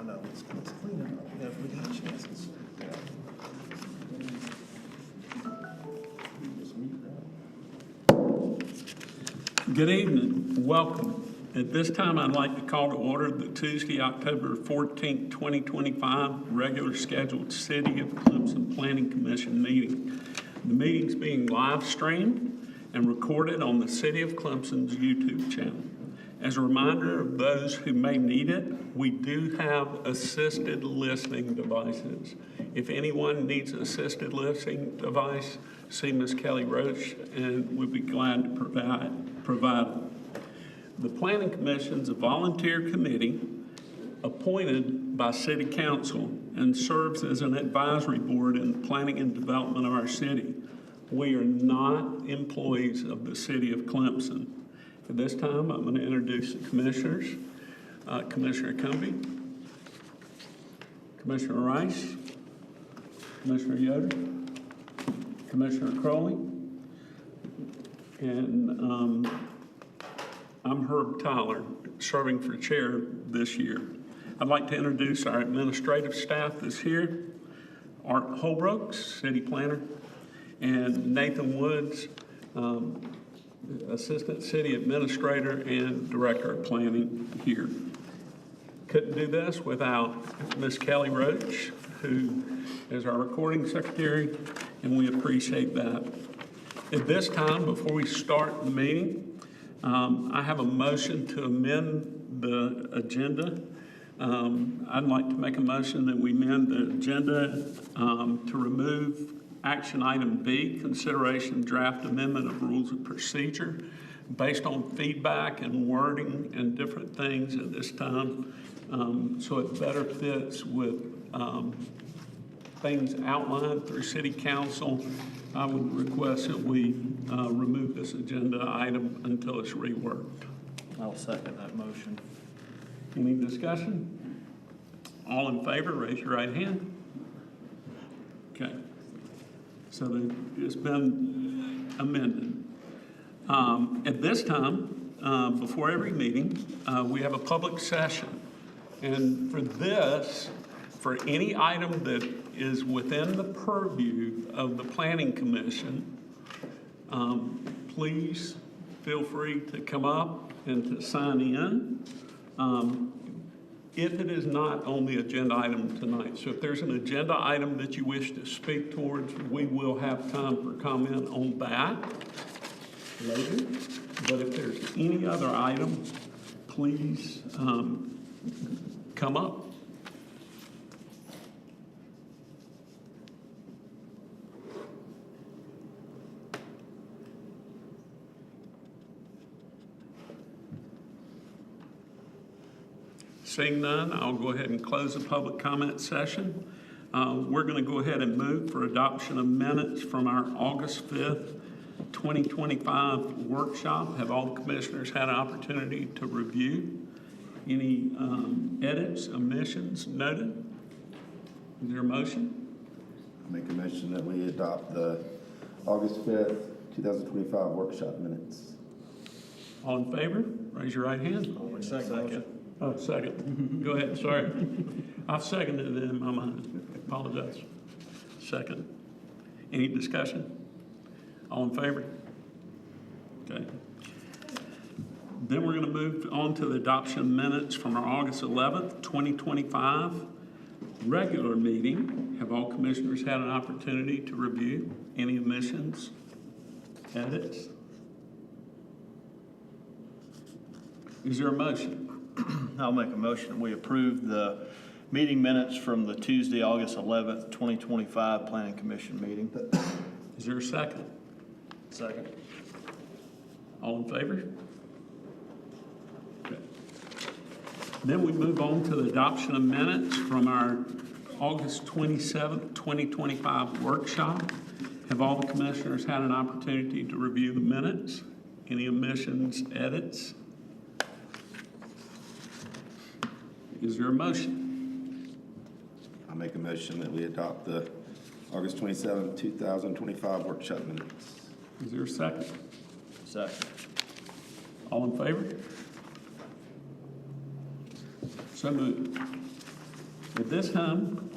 know, let's clean it up, if we got chances. Good evening, welcome. At this time, I'd like to call to order the Tuesday, October 14th, 2025 regular scheduled City of Clemson Planning Commission meeting. The meeting's being live streamed and recorded on the City of Clemson's YouTube channel. As a reminder of those who may need it, we do have assisted listening devices. If anyone needs an assisted listening device, see Ms. Kelly Roach and we'd be glad to provide them. The Planning Commission is a volunteer committee appointed by City Council and serves as an advisory board in the planning and development of our city. We are not employees of the City of Clemson. At this time, I'm going to introduce the commissioners. Commissioner Cumbie, Commissioner Rice, Commissioner Yoder, Commissioner Crowley, and I'm Herb Tyler, serving for chair this year. I'd like to introduce our administrative staff that's here. Art Holbrooks, city planner, and Nathan Woods, assistant city administrator and director of planning here. Couldn't do this without Ms. Kelly Roach, who is our recording secretary, and we appreciate that. At this time, before we start the meeting, I have a motion to amend the agenda. I'd like to make a motion that we amend the agenda to remove action item B, consideration draft amendment of rules of procedure. Based on feedback and wording and different things at this time, so it better fits with things outlined through City Council, I would request that we remove this agenda item until it's reworked. I'll second that motion. Any discussion? All in favor, raise your right hand. Okay. So it's been amended. At this time, before every meeting, we have a public session. And for this, for any item that is within the purview of the Planning Commission, please feel free to come up and to sign in. If it is not on the agenda item tonight. So if there's an agenda item that you wish to speak towards, we will have time for comment on that later. But if there's any other item, please come up. Seeing none, I'll go ahead and close the public comment session. We're going to go ahead and move for adoption of minutes from our August 5th, 2025 workshop. Have all the commissioners had an opportunity to review? Any edits, omissions noted? Is there a motion? I make a motion that we adopt the August 5th, 2025 workshop minutes. All in favor? Raise your right hand. Second. Oh, second. Go ahead, sorry. I've seconded it in my mind. Apologize. Second. Any discussion? All in favor? Okay. Then we're going to move on to the adoption minutes from our August 11th, 2025 regular meeting. Have all commissioners had an opportunity to review? Any omissions, edits? Is there a motion? I'll make a motion that we approve the meeting minutes from the Tuesday, August 11th, 2025 Planning Commission meeting. Is there a second? Second. All in favor? Okay. Then we move on to the adoption of minutes from our August 27th, 2025 workshop. Have all the commissioners had an opportunity to review the minutes? Any omissions, edits? Is there a motion? I make a motion that we adopt the August 27th, 2025 workshop minutes. Is there a second? Second. All in favor? So moved. At this time,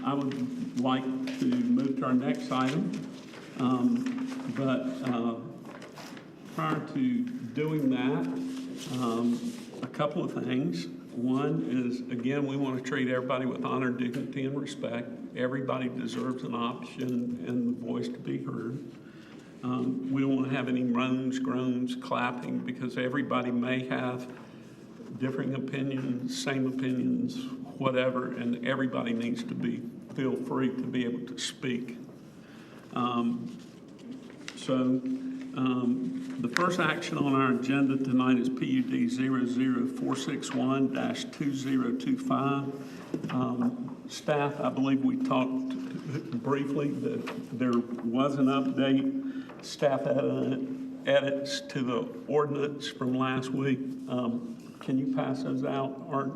I would like to move to our next item. But prior to doing that, a couple of things. One is, again, we want to treat everybody with honor, dignity, and respect. Everybody deserves an option and the voice to be heard. We don't want to have any moans, groans, clapping, because everybody may have differing opinions, same opinions, whatever, and everybody needs to feel free to be able to speak. The first action on our agenda tonight is PUD 00461-2025. Staff, I believe we talked briefly that there was an update. Staff edits to the ordinance from last week. Can you pass those out, Art?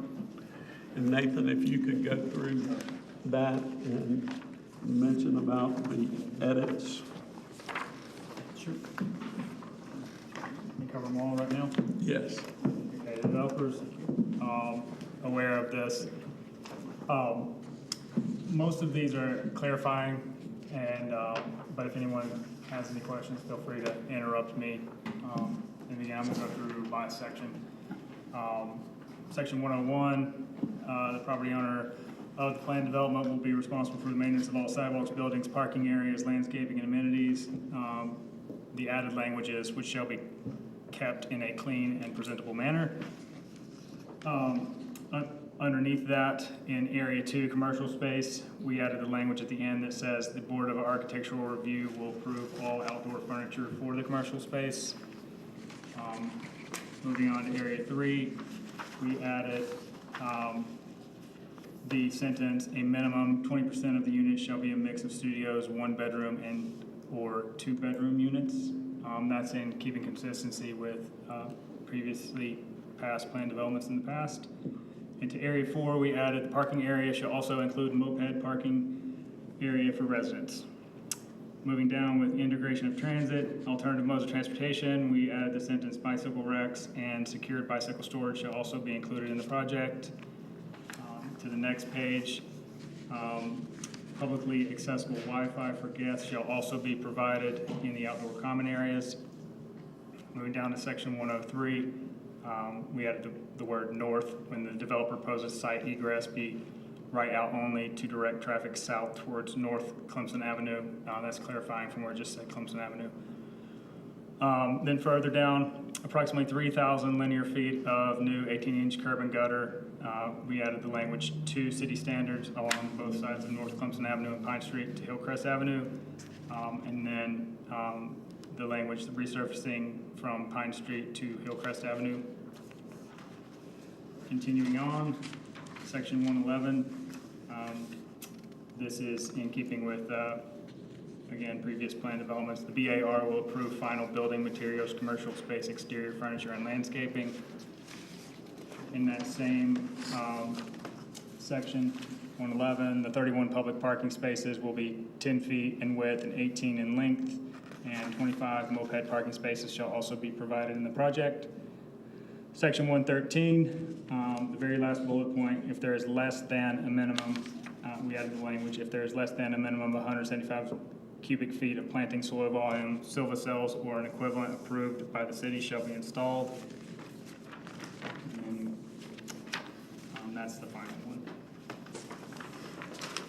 And Nathan, if you could go through that and mention about the edits. Sure. Can you cover them all right now? Yes. Okay, developers aware of this. Most of these are clarifying, and but if anyone has any questions, feel free to interrupt me. And again, I'm going to go through by section. Section 101, the property owner of the planned development will be responsible for the maintenance of all sidewalks, buildings, parking areas, landscaping, and amenities. The added language is, which shall be kept in a clean and presentable manner. Underneath that, in Area 2, commercial space, we added the language at the end that says the Board of Architectural Review will approve all outdoor furniture for the commercial space. Moving on to Area 3, we added the sentence, a minimum 20% of the units shall be a mix of studios, 1-bedroom and or 2-bedroom units. That's in keeping consistency with previously passed planned developments in the past. Into Area 4, we added the parking area shall also include moped parking area for residents. Moving down with integration of transit, alternative modes of transportation, we added the sentence bicycle racks and secured bicycle storage shall also be included in the project. To the next page, publicly accessible Wi-Fi for guests shall also be provided in the outdoor common areas. Moving down to section 103, we added the word north when the developer proposes site egress be right out only to direct traffic south towards North Clemson Avenue. That's clarifying from where it just said Clemson Avenue. Then further down, approximately 3,000 linear feet of new 18-inch curb and gutter. We added the language to city standards along both sides of North Clemson Avenue and Pine Street to Hillcrest Avenue. And then the language, the resurfacing from Pine Street to Hillcrest Avenue. Continuing on, section 111. This is in keeping with, again, previous plan developments. The BAR will approve final building materials, commercial space, exterior furniture, and landscaping. In that same section, 111, the 31 public parking spaces will be 10 feet in width and 18 in length, and 25 moped parking spaces shall also be provided in the project. Section 113, the very last bullet point, if there is less than a minimum, we added the language, if there is less than a minimum of 175 cubic feet of planting soil volume, silva cells, or an equivalent approved by the city shall be installed. And that's the final one.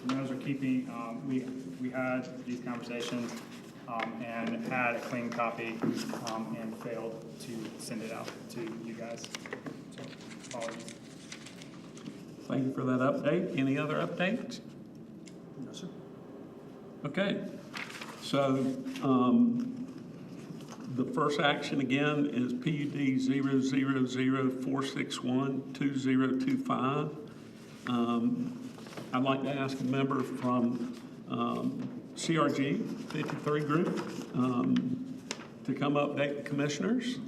And those are keeping, we had these conversations and had a clean copy and failed to send it out to you guys. So, apologies. Thank you for that update. Any other updates? No, sir. Okay, so the first action again is PUD 000-461-2025. I'd like to ask a member from CRG 53 group to come update the commissioners.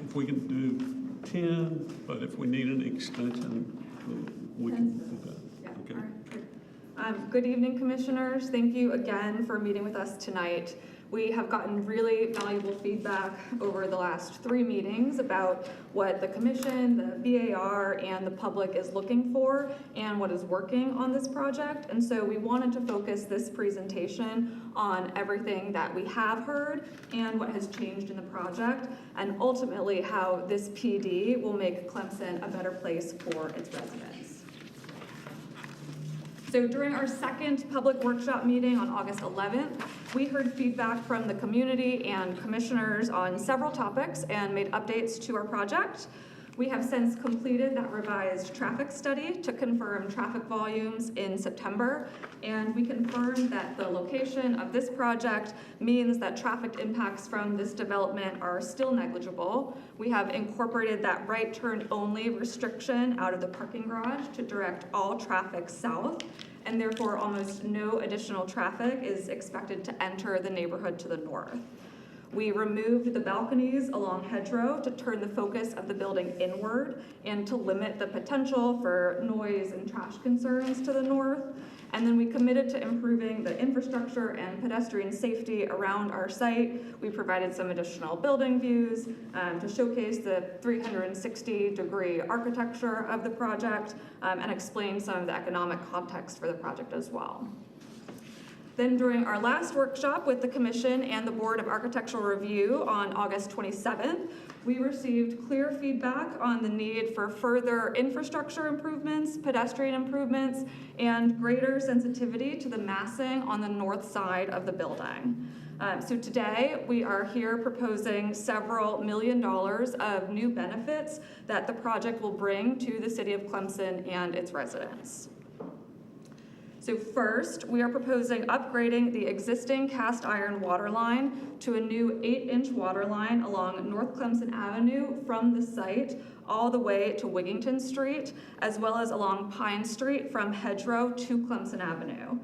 If we can do 10, but if we need an extension, we can do that. Yeah, Okay. all right. Good evening, Commissioners. Thank you again for meeting with us tonight. We have gotten really valuable feedback over the last 3 meetings about what the Commission, the VAR, and the public is looking for and what is working on this project. And so we wanted to focus this presentation on everything that we have heard and what has changed in the project, and ultimately how this PD will make Clemson a better place for its residents. So during our second public workshop meeting on August 11th, we heard feedback from the community and commissioners on several topics and made updates to our project. We have since completed that revised traffic study to confirm traffic volumes in September, and we confirmed that the location of this project means that traffic impacts from this development are still negligible. We have incorporated that right turn only restriction out of the parking garage to direct all traffic south, and therefore almost no additional traffic is expected to enter the neighborhood to the north. We removed the balconies along Hedgerow to turn the focus of the building inward and to limit the potential for noise and trash concerns to the north. And then we committed to improving the infrastructure and pedestrian safety around our site. We provided some additional building views to showcase the 360-degree architecture of the project and explain some of the economic context for the project as well. Then during our last workshop with the Commission and the Board of Architectural Review on August 27th, we received clear feedback on the need for further infrastructure improvements, pedestrian improvements, and greater sensitivity to the massing on the north side of the building. So today, we are here proposing several $1 million of new benefits that the project will bring to the city of Clemson and its residents. So first, we are proposing upgrading the existing cast iron water line to a new 8-inch water line along North Clemson Avenue from the site all the way to Wigington Street, as well as along Pine Street from Hedgerow to Clemson Avenue.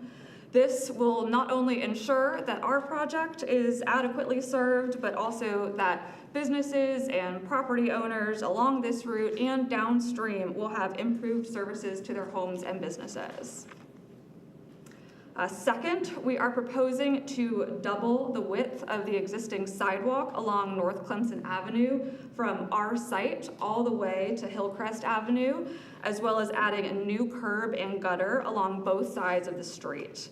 This will not only ensure that our project is adequately served, but also that businesses and property owners along this route and downstream will have improved services to their homes and businesses. Second, we are proposing to double the width of the existing sidewalk along North Clemson Avenue from our site all the way to Hillcrest Avenue, as well as adding a new curb and gutter along both sides of the street.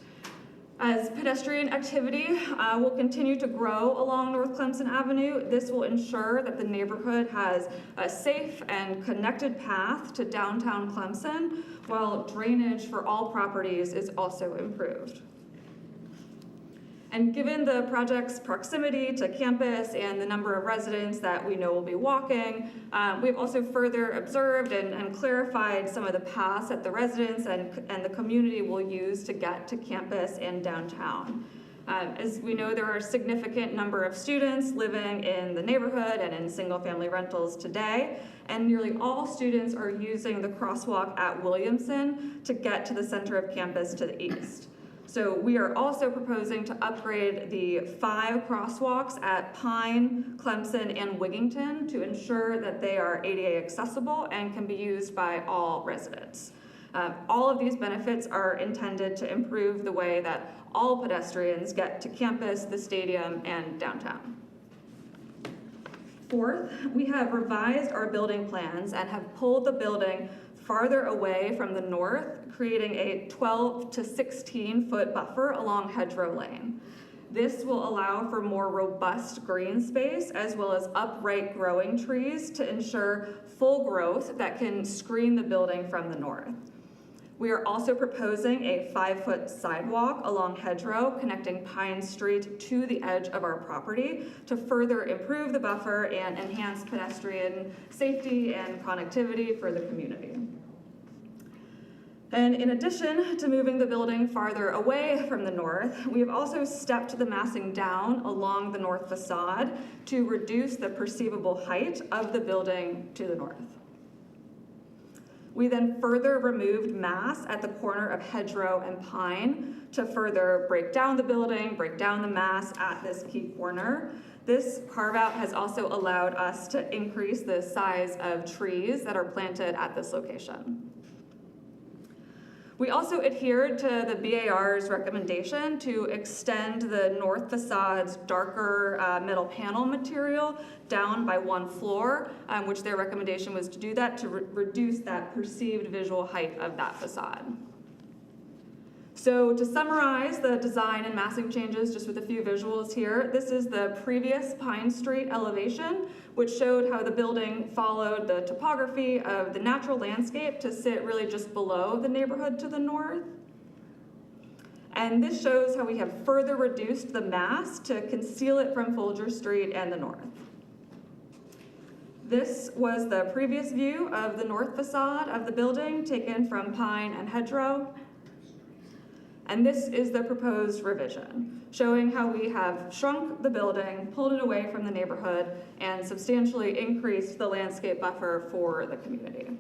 As pedestrian activity will continue to grow along North Clemson Avenue, this will ensure that the neighborhood has a safe and connected path to downtown Clemson, while drainage for all properties is also improved. And given the project's proximity to campus and the number of residents that we know will be walking, we've also further observed and clarified some of the paths that the residents and the community will use to get to campus and downtown. As we know, there are a significant number of students living in the neighborhood and in single-family rentals today, and nearly all students are using the crosswalk at Williamson to get to the center of campus to the east. So we are also proposing to upgrade the 5 crosswalks at Pine, Clemson, and Wigington to ensure that they are ADA accessible and can be used by all residents. All of these benefits are intended to improve the way that all pedestrians get to campus, the stadium, and downtown. Fourth, we have revised our building plans and have pulled the building farther away from the north, creating a 12 to 16 foot buffer along Hedgerow Lane. This will allow for more robust green space as well as upright growing trees to ensure full growth that can screen the building from the north. We are also proposing a 5-foot sidewalk along Hedgerow connecting Pine Street to the edge of our property to further improve the buffer and enhance pedestrian safety and connectivity for the community. And in addition to moving the building farther away from the north, we have also stepped the massing down along the north facade to reduce the perceivable height of the building to the north. We then further removed mass at the corner of Hedgerow and Pine to further break down the building, break down the mass at this key corner. This carve-out has also allowed us to increase the size of trees that are planted at this location. We also adhered to the BAR's recommendation to extend the north facade's darker metal panel material down by 1 floor, which their recommendation was to do that to reduce that perceived visual height of that facade. So to summarize the design and massing changes, just with a few visuals here, this is the previous Pine Street elevation, which showed how the building followed the topography of the natural landscape to sit really just below the neighborhood to the north. And this shows how we have further reduced the mass to conceal it from Folger Street and the north. This was the previous view of the north facade of the building taken from Pine and Hedgerow. And this is the proposed revision, showing how we have shrunk the building, pulled it away from the neighborhood, and substantially increased the landscape buffer for the community.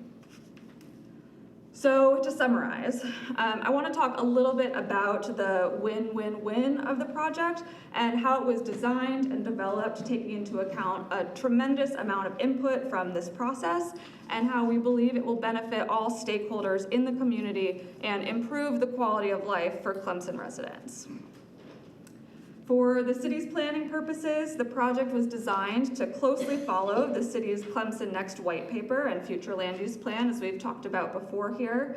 So to summarize, I want to talk a little bit about the win-win-win of the project and how it was designed and developed, taking into account a tremendous amount of input from this process, and how we believe it will benefit all stakeholders in the community and improve the quality of life for Clemson residents. For the city's planning purposes, the project was designed to closely follow the city's Clemson Next White Paper and future land use plan, as we've talked about before here.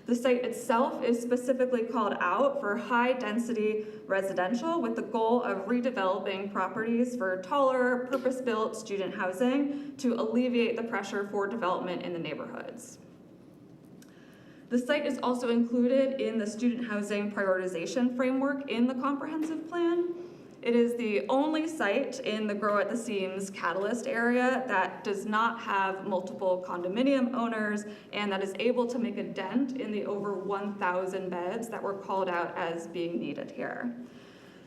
The site itself is specifically called out for high-density residential with the goal of redeveloping properties for taller, purpose-built student housing to alleviate the pressure for development in the neighborhoods. The site is also included in the student housing prioritization framework in the comprehensive plan. It is the only site in the Grow at the Seams Catalyst area that does not have multiple condominium owners and that is able to make a dent in the over 1,000 beds that were called out as being needed here.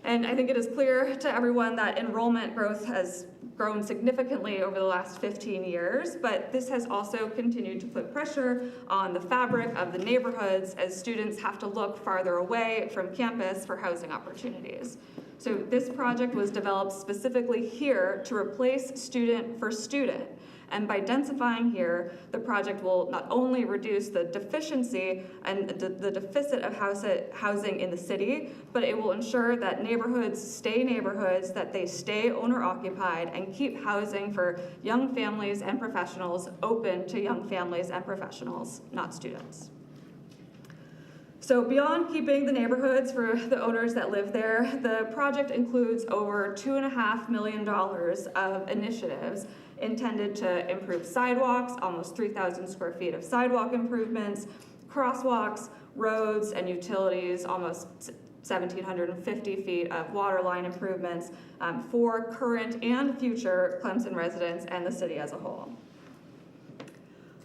And I think it is clear to everyone that enrollment growth has grown significantly over the last 15 years, but this has also continued to put pressure on the fabric of the neighborhoods as students have to look farther away from campus for housing opportunities. So this project was developed specifically here to replace student for student. And by densifying here, the project will not only reduce the deficiency and the deficit of housing in the city, but it will ensure that neighborhoods stay neighborhoods, that they stay owner-occupied, and keep housing for young families and professionals open to young families and professionals, not students. So beyond keeping the neighborhoods for the owners that live there, the project includes over $2.5 million of initiatives intended to improve sidewalks, almost 3,000 square feet of sidewalk improvements, crosswalks, roads, and utilities, almost 1,750 feet of water line improvements for current and future Clemson residents and the city as a whole.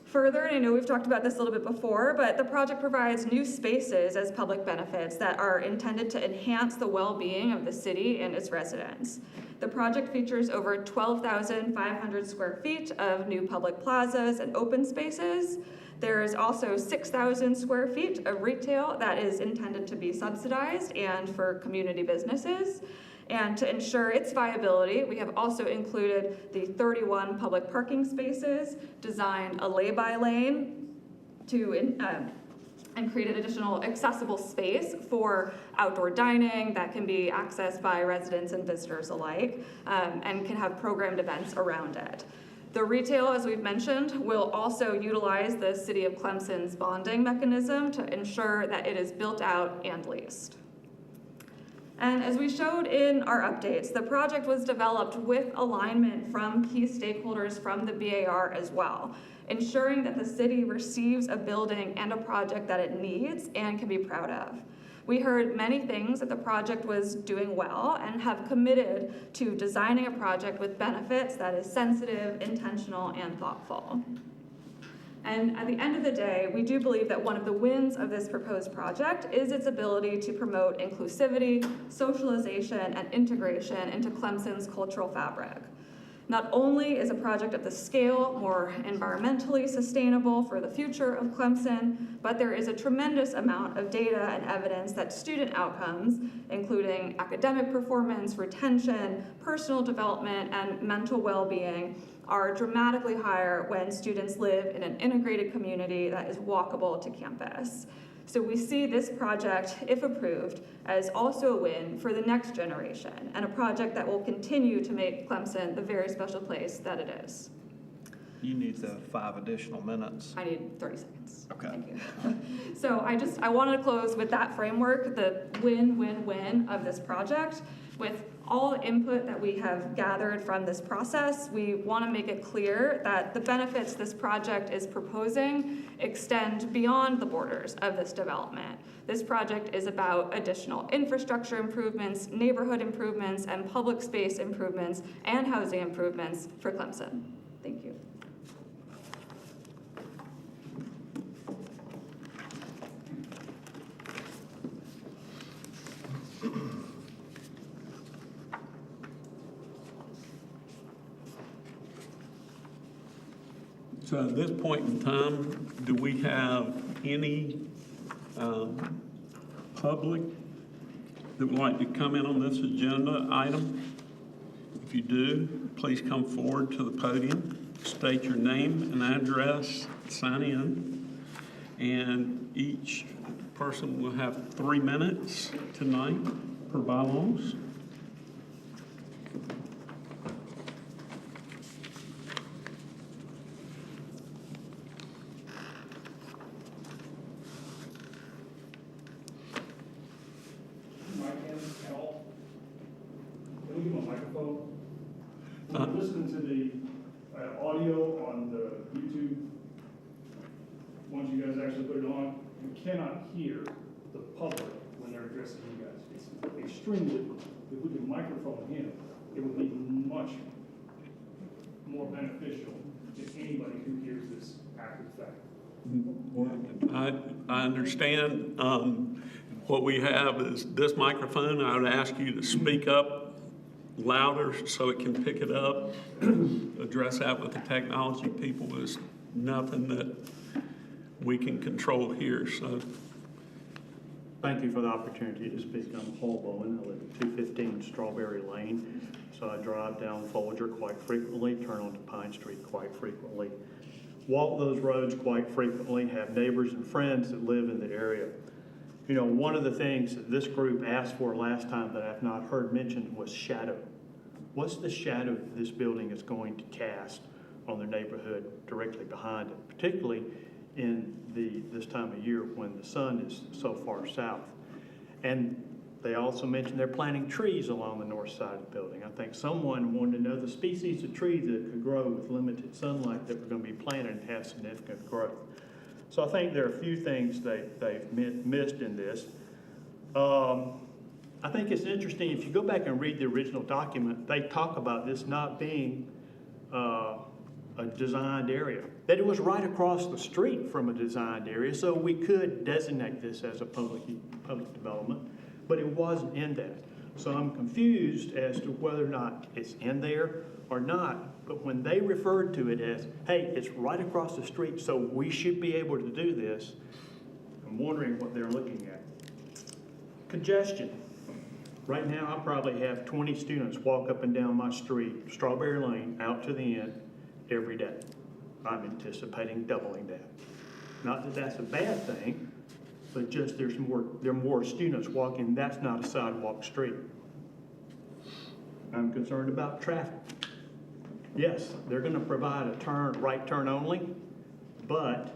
Further, and I know we've talked about this a little bit before, but the project provides new spaces as public benefits that are intended to enhance the well-being of the city and its residents. The project features over 12,500 square feet of new public plazas and open spaces. There is also 6,000 square feet of retail that is intended to be subsidized and for community businesses. And to ensure its viability, we have also included the 31 public parking spaces, designed a lay-by lane to and created additional accessible space for outdoor dining that can be accessed by residents and visitors alike, and can have programmed events around it. The retail, as we've mentioned, will also utilize the City of Clemson's bonding mechanism to ensure that it is built out and leased. And as we showed in our updates, the project was developed with alignment from key stakeholders from the BAR as well, ensuring that the city receives a building and a project that it needs and can be proud of. We heard many things that the project was doing well and have committed to designing a project with benefits that is sensitive, intentional, and thoughtful. And at the end of the day, we do believe that one of the wins of this proposed project is its ability to promote inclusivity, socialization, and integration into Clemson's cultural fabric. Not only is a project of the scale more environmentally sustainable for the future of Clemson, but there is a tremendous amount of data and evidence that student outcomes, including academic performance, retention, personal development, and mental well-being, are dramatically higher when students live in an integrated community that is walkable to campus. So we see this project, if approved, as also a win for the next generation and a project that will continue to make Clemson the very special place that it is. You need the 5 additional minutes. I need 30 seconds. Okay. Thank you. So I wanted to close with that framework, the win-win-win of this project. With all input that we have gathered from this process, we want to make it clear that the benefits this project is proposing extend beyond the borders of this development. This project is about additional infrastructure improvements, neighborhood improvements, and public space improvements, and housing improvements for Clemson. Thank you. So at this point in time, do we have any public that would like to come in on this agenda item? If you do, please come forward to the podium, state your name and address, sign in, and each person will have 3 minutes tonight per bylaws. Can we give him a microphone? When you're listening to the audio on the YouTube, once you guys actually put it on, you cannot hear the public when they're addressing you guys. It's extremely, if we could microphone him, it would be much more beneficial to anybody who hears this after the fact. I understand. What we have is this microphone. I would ask you to speak up louder so it can pick it up. Address that with the technology people. There's nothing that we can control here, so. Thank you for the opportunity to speak. I'm Paul Bowen. I live at 215 Strawberry Lane. So I drive down Folger quite frequently, turn onto Pine Street quite frequently, walk those roads quite frequently, have neighbors and friends that live in the area. You know, one of the things that this group asked for last time that I've not heard mentioned was shadow. What's the shadow this building is going to cast on the neighborhood directly behind it, particularly in this time of year when the sun is so far south? And they also mentioned they're planting trees along the north side of the building. I think someone wanted to know the species of trees that could grow with limited sunlight that were going to be planted and have significant growth. So I think there are a few things they've missed in this. I think it's interesting, if you go back and read the original document, they talk about this not being a designed area, that it was right across the street from a designed area, so we could designate this as a public development, but it wasn't in that. So I'm confused as to whether or not it's in there or not. But when they referred to it as, hey, it's right across the street, so we should be able to do this, I'm wondering what they're looking at. Congestion. Right now, I probably have 20 students walk up and down my street, Strawberry Lane, out to the end every day. I'm anticipating doubling that. Not that that's a bad thing, but just there are more students walking. That's not a sidewalk street. I'm concerned about traffic. Yes, they're going to provide a right turn only, but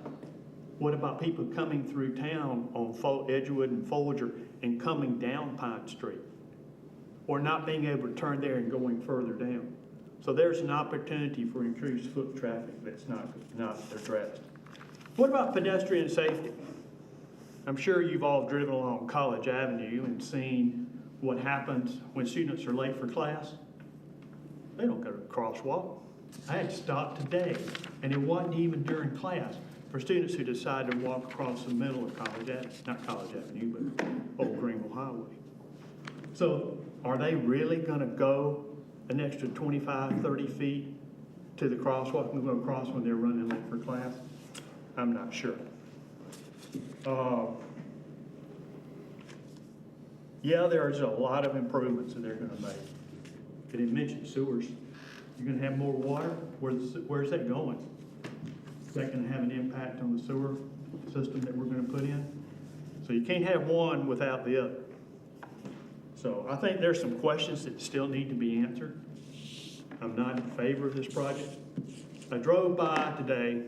what about people coming through town on Edgewood and Folger and coming down Pine Street? Or not being able to turn there and going further down? So there's an opportunity for increased foot traffic that's not addressed. What about pedestrian safety? I'm sure you've all driven along College Avenue and seen what happens when students are late for class. They don't go to the crosswalk. I had to stop today, and it wasn't even during class, for students who decided to walk across the middle of not College Avenue, but Old Greenville Highway. So are they really gonna go an extra 25, 30 feet to the crosswalk and go across when they're running late for class? I'm not sure. Yeah, there's a lot of improvements that they're gonna make. They didn't mention sewers. You're gonna have more water? Where's that going? Is that gonna have an impact on the sewer system that we're gonna put in? So you can't have one without the other. So I think there's some questions that still need to be answered. I'm not in favor of this project. I drove by today,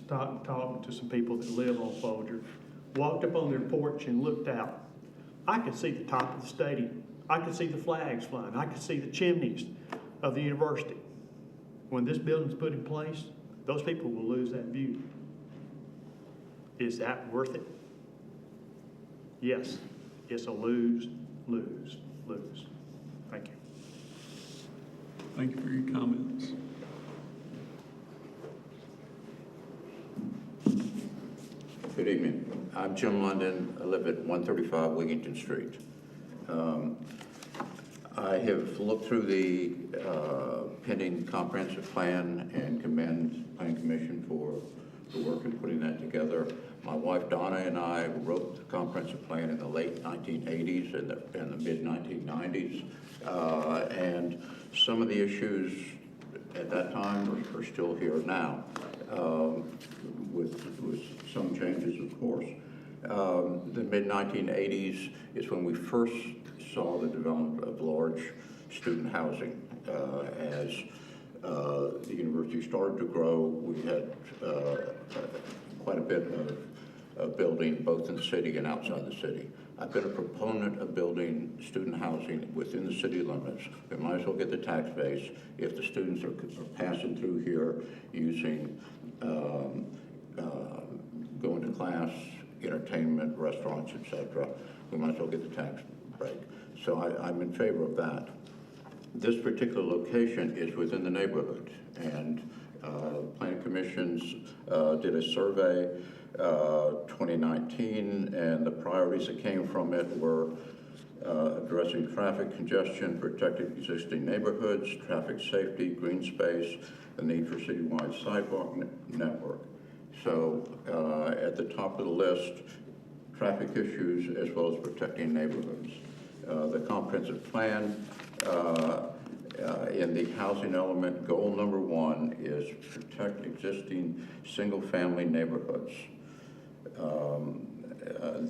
talking to some people that live on Folger, walked up on their porch and looked out. I could see the top of the stadium. I could see the flags flying. I could see the chimneys of the university. When this building's put in place, those people will lose that view. Is that worth it? Yes, it's a lose, lose, lose. Thank you. Thank you for your comments. Good evening. I'm Jim London. I live at 135 Wigington Street. I have looked through the pending comprehensive plan and commend the Planning Commission for the work in putting that together. My wife Donna and I wrote the comprehensive plan in the late 1980s and the mid 1990s. And some of the issues at that time are still here now, with some changes, of course. The mid-1980s is when we first saw the development of large student housing. As the university started to grow, we had quite a bit of building both in the city and outside the city. I've been a proponent of building student housing within the city limits. We might as well get the tax base. If the students are passing through here using going to class, entertainment, restaurants, etc., we might as well get the tax break. So I'm in favor of that. This particular location is within the neighborhood, and Planning Commissions did a survey 2019, and the priorities that came from it were addressing traffic congestion, protecting existing neighborhoods, traffic safety, green space, the need for citywide sidewalk network. So at the top of the list, traffic issues as well as protecting neighborhoods. The comprehensive plan in the housing element, goal number 1 is protect existing single-family neighborhoods.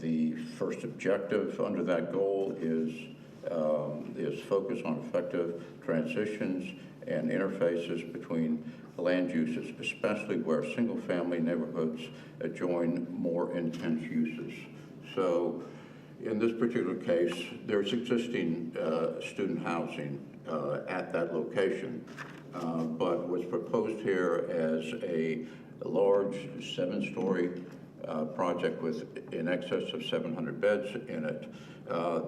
The first objective under that goal is focus on effective transitions and interfaces between land uses, especially where single-family neighborhoods join more intense uses. So in this particular case, there's existing student housing at that location, but what's proposed here as a large 7-story project with in excess of 700 beds in it,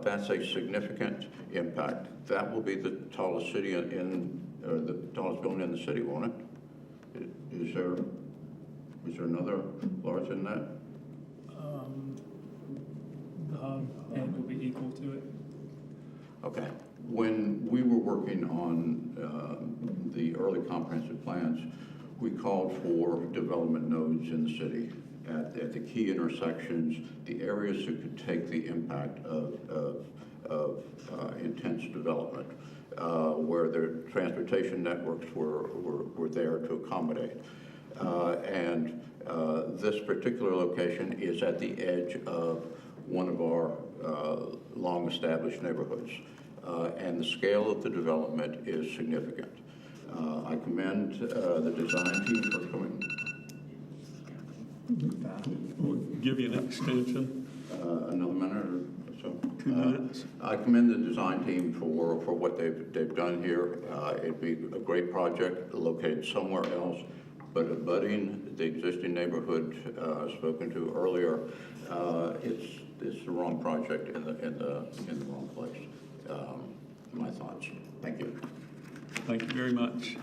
that's a significant impact. That will be the tallest city the tallest building in the city, won't it? Is there another larger than that? The hub and will be equal to it. Okay. When we were working on the early comprehensive plans, we called for development nodes in the city at the key intersections, the areas that could take the impact of intense development, where the transportation networks were there to accommodate. And this particular location is at the edge of one of our long-established neighborhoods. And the scale of the development is significant. I commend the design team for coming. We'll give you an extension. Another minute or so. 2 minutes. I commend the design team for what they've done here. It'd be a great project located somewhere else, but abutting the existing neighborhood spoken to earlier, it's the wrong project in the wrong place. My thoughts. Thank you. Thank you very much.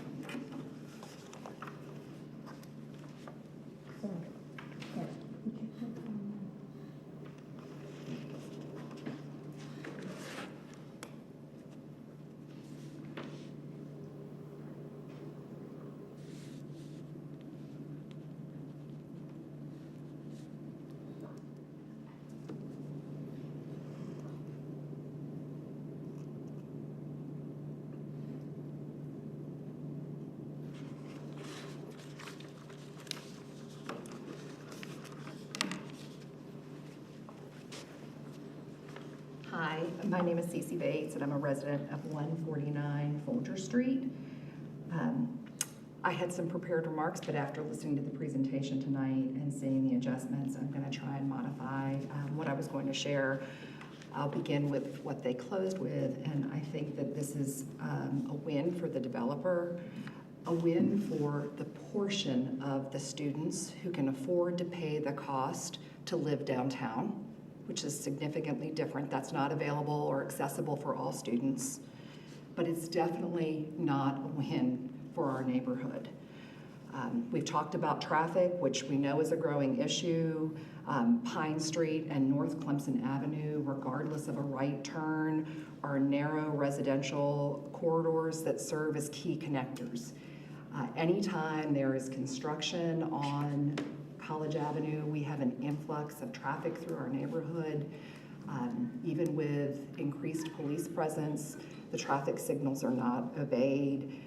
My name is Cece Bates, and I'm a resident of 149 Folger Street. I had some prepared remarks, but after listening to the presentation tonight and seeing the adjustments, I'm going to try and modify what I was going to share. I'll begin with what they closed with, and I think that this is a win for the developer, a win for the portion of the students who can afford to pay the cost to live downtown, which is significantly different. That's not available or accessible for all students, but it's definitely not a win for our neighborhood. We've talked about traffic, which we know is a growing issue. Pine Street and North Clemson Avenue, regardless of a right turn, are narrow residential corridors that serve as key connectors. Anytime there is construction on College Avenue, we have an influx of traffic through our neighborhood. Even with increased police presence, the traffic signals are not obeyed.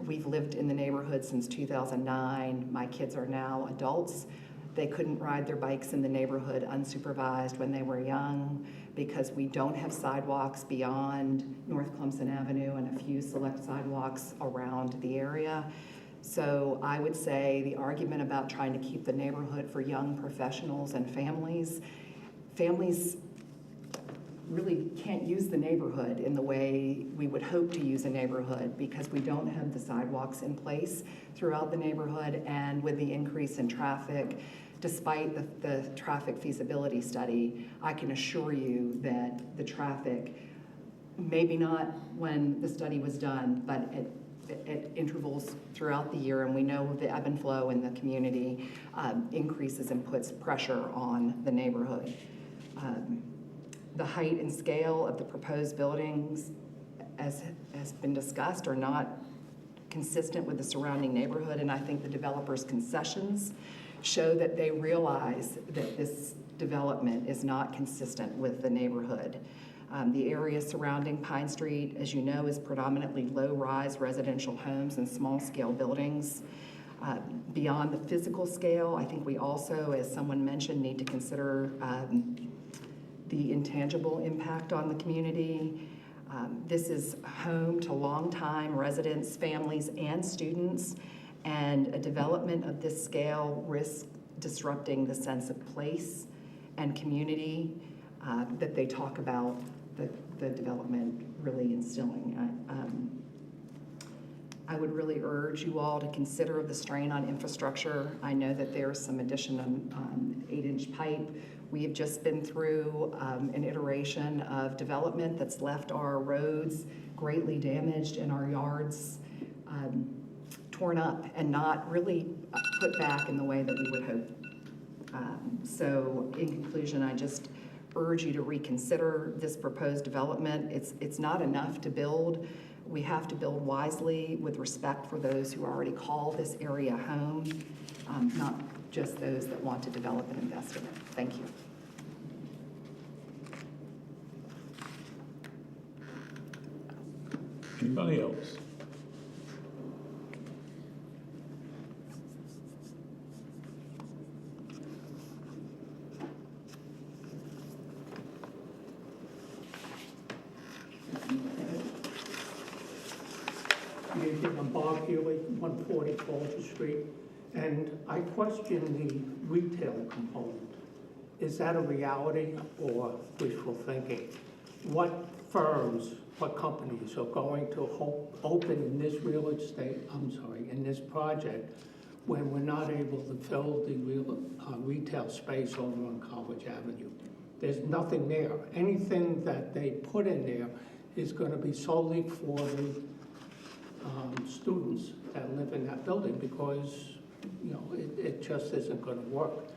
We've lived in the neighborhood since 2009. My kids are now adults. They couldn't ride their bikes in the neighborhood unsupervised when they were young because we don't have sidewalks beyond North Clemson Avenue and a few select sidewalks around the area. So I would say the argument about trying to keep the neighborhood for young professionals and families really can't use the neighborhood in the way we would hope to use a neighborhood because we don't have the sidewalks in place throughout the neighborhood, and with the increase in traffic, despite the traffic feasibility study, I can assure you that the traffic, maybe not when the study was done, but at intervals throughout the year, and we know the ebb and flow in the community increases and puts pressure on the neighborhood. The height and scale of the proposed buildings, as has been discussed, are not consistent with the surrounding neighborhood, and I think the developer's concessions show that they realize that this development is not consistent with the neighborhood. The area surrounding Pine Street, as you know, is predominantly low-rise residential homes and small-scale buildings. Beyond the physical scale, I think we also, as someone mentioned, need to consider the intangible impact on the community. This is home to longtime residents, families, and students, and a development of this scale risks disrupting the sense of place and community that they talk about the development really instilling. I would really urge you all to consider the strain on infrastructure. I know that there's some addition on 8-inch pipe. We have just been through an iteration of development that's left our roads greatly damaged and our yards torn up and not really put back in the way that we would hope. So in conclusion, I just urge you to reconsider this proposed development. It's not enough to build. We have to build wisely with respect for those who already call this area home, not just those that want to develop and invest in it. Thank you. Anybody else? Good evening, I'm Bob Healy, 140 Folger Street, and I question the retail component. Is that a reality or wishful thinking? What firms, what companies are going to open in this in this project when we're not able to fill the retail space over on College Avenue? There's nothing there. Anything that they put in there is going to be solely for the students that live in that building because, you know, it just isn't going to work.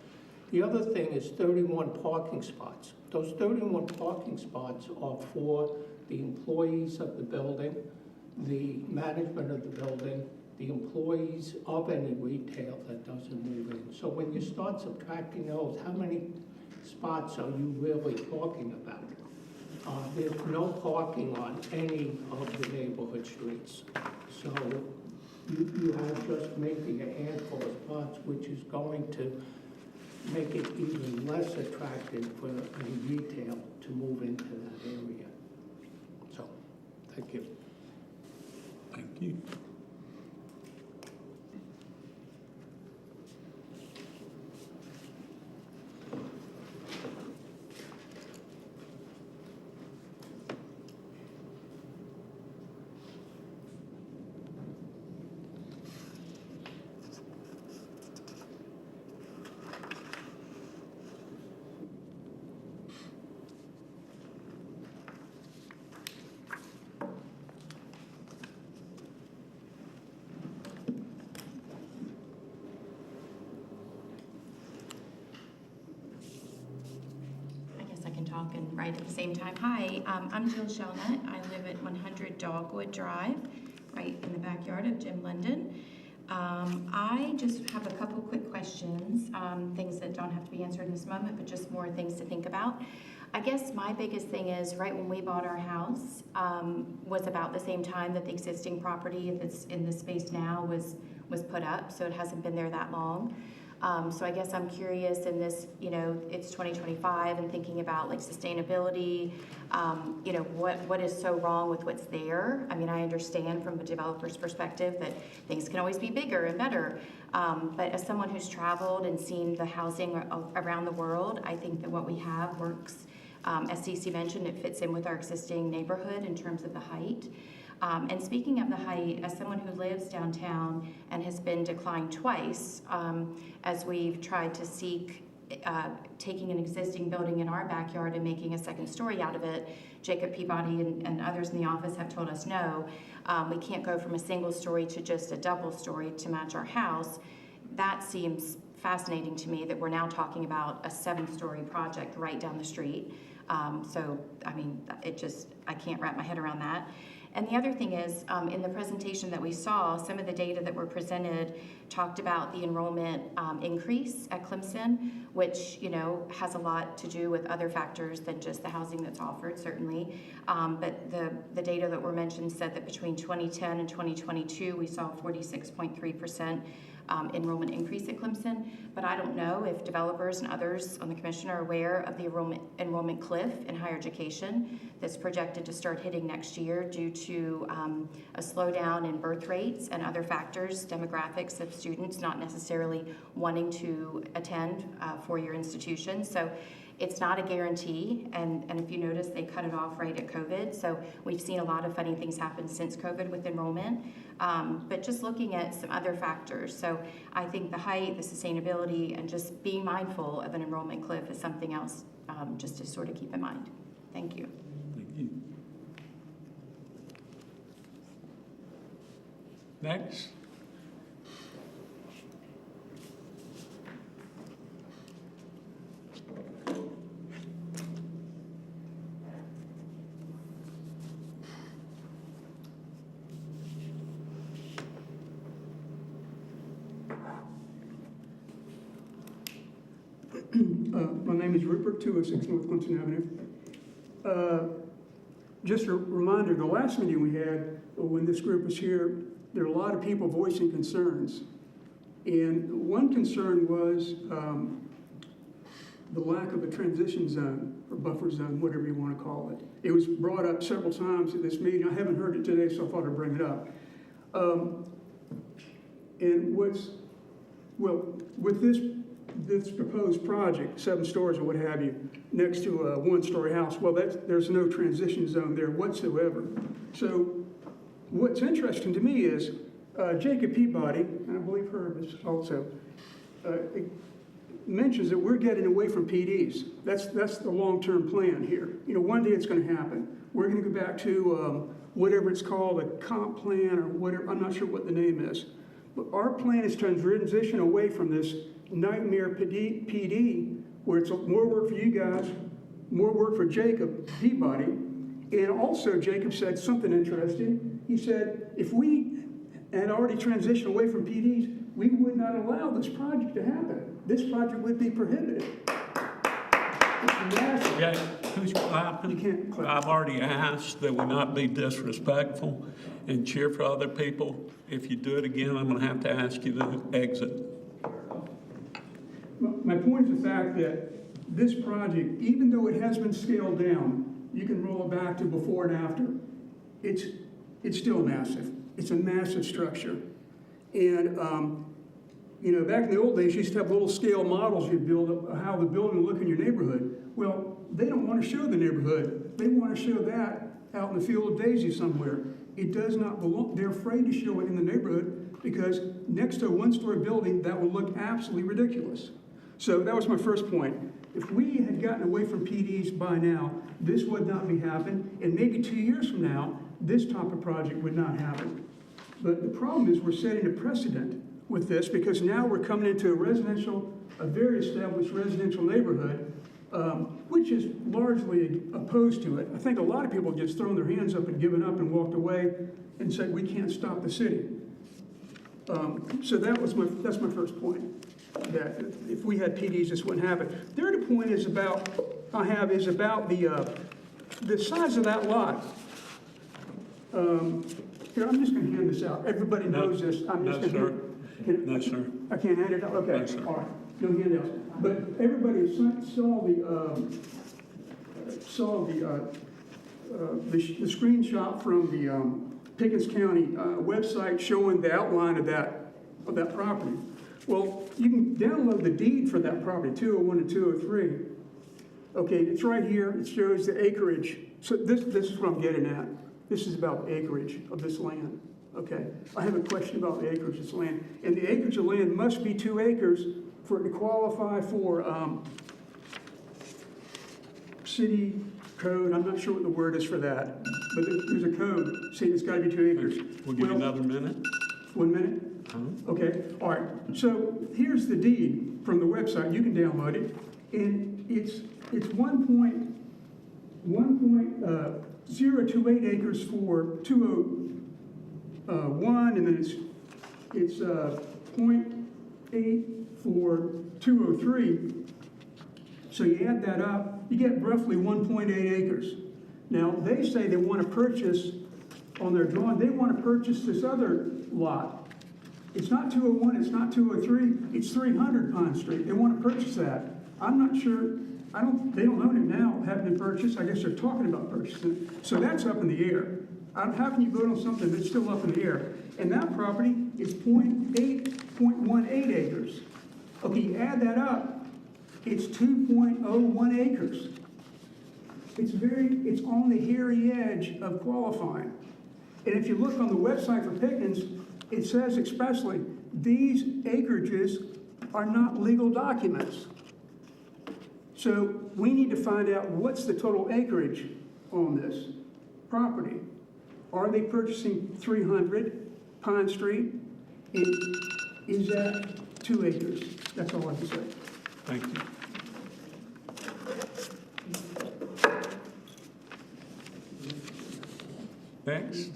The other thing is 31 parking spots. Those 31 parking spots are for the employees of the building, the management of the building, the employees of any retail that doesn't move in. So when you start subtracting those, how many spots are you really talking about? There's no parking on any of the neighborhood streets. So you have just maybe a handful of spots, which is going to make it even less attractive for any retail to move into that area. So, thank you. Thank you. I guess I can talk and write at the same time. Hi, I'm Jill Shelnut. I live at 100 Dogwood Drive, right in the backyard of Jim Linden. I just have a couple quick questions, things that don't have to be answered in this moment, but just more things to think about. I guess my biggest thing is, right when we bought our house, was about the same time that the existing property that's in this space now was put up, so it hasn't been there that long. So I guess I'm curious in this, you know, it's 2025 and thinking about like sustainability, you know, what is so wrong with what's there? I mean, I understand from a developer's perspective that things can always be bigger and better. But as someone who's traveled and seen the housing around the world, I think that what we have works. As Cece mentioned, it fits in with our existing neighborhood in terms of the height. And speaking of the height, as someone who lives downtown and has been declined twice, as we've tried to seek taking an existing building in our backyard and making a second story out of it, Jacob Peabody and others in the office have told us no, we can't go from a single story to just a double story to match our house. That seems fascinating to me that we're now talking about a 7-story project right down the street. So, I mean, I can't wrap my head around that. And the other thing is, in the presentation that we saw, some of the data that were presented talked about the enrollment increase at Clemson, which, you know, has a lot to do with other factors than just the housing that's offered, certainly. But the data that were mentioned said that between 2010 and 2022, we saw 46.3% enrollment increase at Clemson, but I don't know if developers and others on the commission are aware of the enrollment cliff in higher education that's projected to start hitting next year due to a slowdown in birth rates and other factors, demographics of students not necessarily wanting to attend four-year institutions. So it's not a guarantee, and if you notice, they cut it off right at COVID. So we've seen a lot of funny things happen since COVID with enrollment, but just looking at some other factors. So I think the height, the sustainability, and just being mindful of an enrollment cliff is something else just to sort of keep in mind. Thank you. Thank you. Next. My name is Rupert, 206 North Clemson Avenue. Just a reminder, the last meeting we had, when this group was here, there were a lot of people voicing concerns. And one concern was the lack of a transition zone, or buffer zone, whatever you want to call it. It was brought up several times at this meeting. I haven't heard it today, so I thought I'd bring it up. And with this proposed project, 7 stories or what have you, next to a 1-story house, well, there's no transition zone there whatsoever. So what's interesting to me is Jacob Peabody, and I believe Herb is also, mentions that we're getting away from PDs. That's the long-term plan here. You know, one day it's going to happen. We're going to go back to whatever it's called, a comp plan or whatever. I'm not sure what the name is. But our plan is to transition away from this nightmare PD, where it's more work for you guys, more work for Jacob Peabody. And also Jacob said something interesting. He said, if we had already transitioned away from PDs, we would not allow this project to happen. This project would be prohibited. It's massive. Yeah, who's clapping? You can't clap. I've already asked that we not be disrespectful and cheer for other people. If you do it again, I'm going to have to ask you to exit. my point is the fact that this project, even though it has been scaled down, you can roll it back to before and after. It's still massive. It's a massive structure. And, you know, back in the old days, you used to have little scale models you'd build of how the building would look in your neighborhood. Well, they don't want to show the neighborhood. They want to show that out in the field of daisies somewhere. It does not belong. They're afraid to show it in the neighborhood because next to a one-story building, that will look absolutely ridiculous. So that was my first point. If we had gotten away from PDs by now, this would not be happening, and maybe 2 years from now, this type of project would not happen. But the problem is we're setting a precedent with this because now we're coming into a very established residential neighborhood, which is largely opposed to it. I think a lot of people have just thrown their hands up and given up and walked away and said, we can't stop the city. So that's my first point, that if we had PDs, this wouldn't happen. The other point is about the size of that lot. Here, I'm just going to hand this out. Everybody knows this. No, sir. I can't hand it out? Okay. No, sir. All right. No handouts. But everybody saw the screenshot from the Pickens County website showing the outline of that property. Well, you can download the deed for that property, 201 and 203. Okay, it's right here. It shows the acreage. So this is what I'm getting at. This is about the acreage of this land. Okay, I have a question about the acreage of this land. And the acreage of land must be 2 acres for it to qualify for city code. I'm not sure what the word is for that, but there's a code saying it's got to be 2 acres. We'll give you another minute. 1 minute? Okay, all right. So here's the deed from the website. You can download it. And it's 1.028 acres for 201, and then it's 0.8 for 203. So you add that up, you get roughly 1.8 acres. Now, they say they want to purchase, on their drawing, they want to purchase this other lot. It's not 201, it's not 203, it's 300 Pine Street. They want to purchase that. I'm not sure, they don't own it now, haven't been purchased. I guess they're talking about purchasing it. So that's up in the air. How can you vote on something that's still up in the air? And that property is 0.18 acres. Okay, you add that up, it's 2.01 acres. It's on the hairy edge of qualifying. And if you look on the website for Pickens, it says expressly, these acreages are not legal documents. So we need to find out what's the total acreage on this property. Are they purchasing 300 Pine Street? And is that 2 acres? That's all I have to say. Thank you. Next.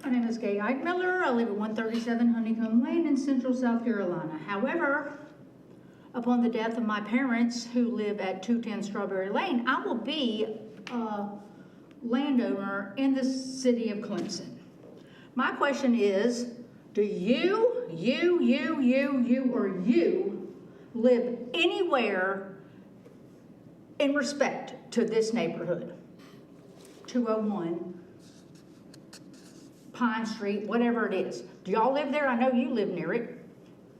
My name is Gay Eichmiller. I live at 137 Honeycomb Lane in Central South Carolina. However, upon the death of my parents who live at 210 Strawberry Lane, I will be a landowner in the city of Clemson. My question is, do you live anywhere in respect to this neighborhood? 201 Pine Street, whatever it is. Do y'all live there? I know you live near it.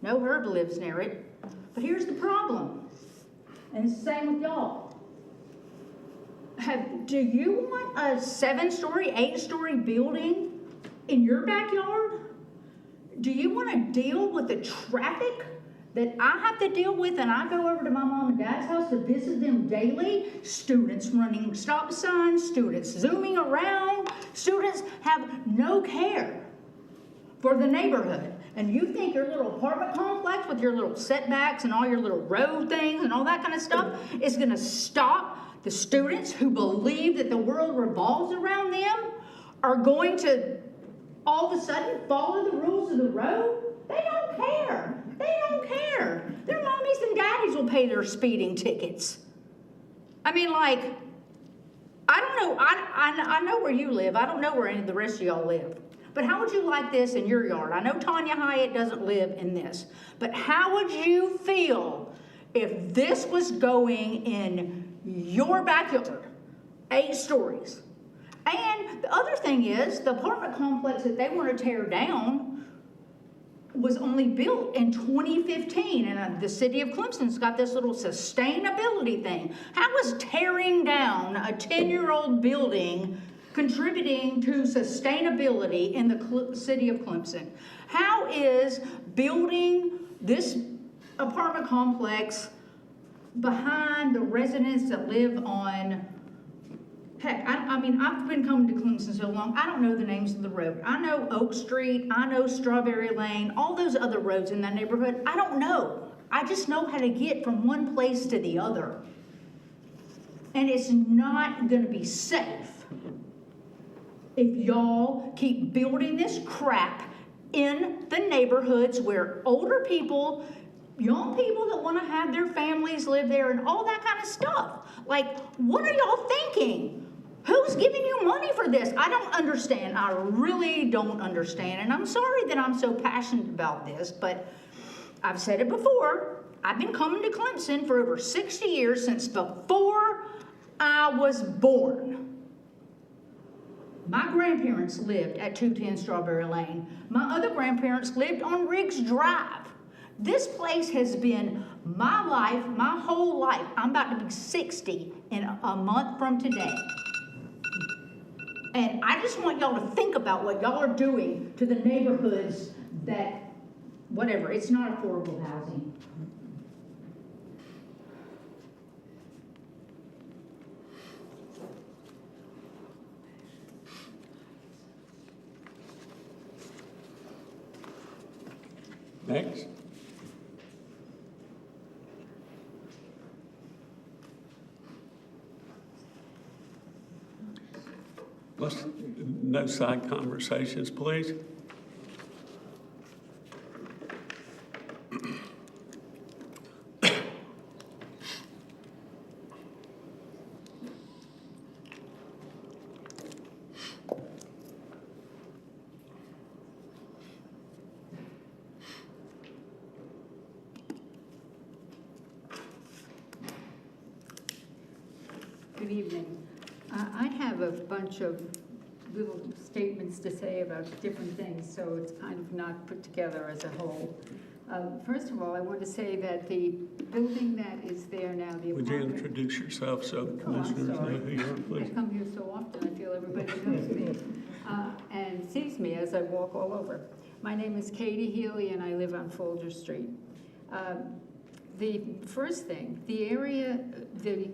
No, Herb lives near it. But here's the problem, and it's the same with y'all. Do you want a 7-story, 8-story building in your backyard? Do you want to deal with the traffic that I have to deal with, and I go over to my mom and dad's house to visit them daily? Students running stop signs, students zooming around, students have no care for the neighborhood. And you think your little apartment complex with your little setbacks and all your little road things and all that kind of stuff is gonna stop the students who believe that the world revolves around them are going to all of a sudden follow the rules of the road? They don't care. They don't care. Their mommies and daddies will pay their speeding tickets. I mean, like, I don't know. I know where you live. I don't know where any of the rest of y'all live. But how would you like this in your yard? I know Tanya Hyatt doesn't live in this. But how would you feel if this was going in your backyard? 8 stories. And the other thing is, the apartment complex that they want to tear down was only built in 2015, and the city of Clemson's got this little sustainability thing. How is tearing down a 10-year-old building contributing to sustainability in the city of Clemson? How is building this apartment complex behind the residents that live on, heck, I mean, I've been coming to Clemson so long, I don't know the names of the road. I know Oak Street, I know Strawberry Lane, all those other roads in that neighborhood, I don't know. I just know how to get from one place to the other. And it's not gonna be safe if y'all keep building this crap in the neighborhoods where older people, young people that wanna have their families live there and all that kind of stuff. Like, what are y'all thinking? Who's giving you money for this? I don't understand. I really don't understand. And I'm sorry that I'm so passionate about this, but I've said it before. I've been coming to Clemson for over 60 years, since before I was born. My grandparents lived at 210 Strawberry Lane. My other grandparents lived on Riggs Drive. This place has been my life, my whole life. I'm about to be 60 in a month from today. And I just want y'all to think about what y'all are doing to the neighborhoods that, whatever, it's not affordable housing. Next. No side conversations, please. Good evening. I have a bunch of little statements to say about different things, so it's kind of not put together as a whole. First of all, I want to say that the building that is there now, the Would you apartment... introduce yourself so the Oh, I'm commissioners know sorry. who you are, I please? come here so often, I feel everybody knows me and sees me as I walk all over. My name is Katie Healy, and I live on Folger Street. The first thing, the area, the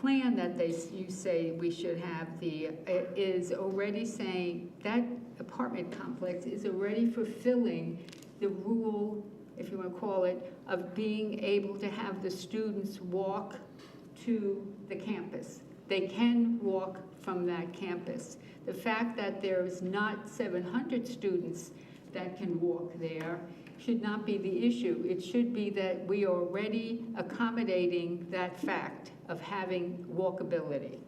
plan that you say we should have is already saying that apartment complex is already fulfilling the rule, if you want to call it, of being able to have the students walk to the campus. They can walk from that campus. The fact that there is not 700 students that can walk there should not be the issue. It should be that we are already accommodating that fact of having walkability.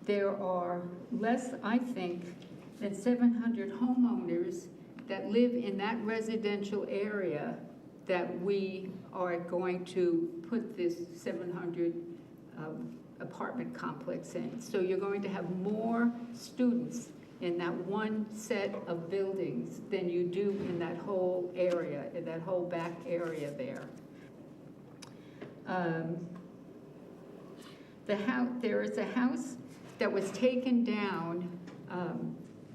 There are less, I think, than 700 homeowners that live in that residential area that we are going to put this 700 apartment complex in. So you're going to have more students in that one set of buildings than you do in that whole area, in that whole back area there. There is a house that was taken down.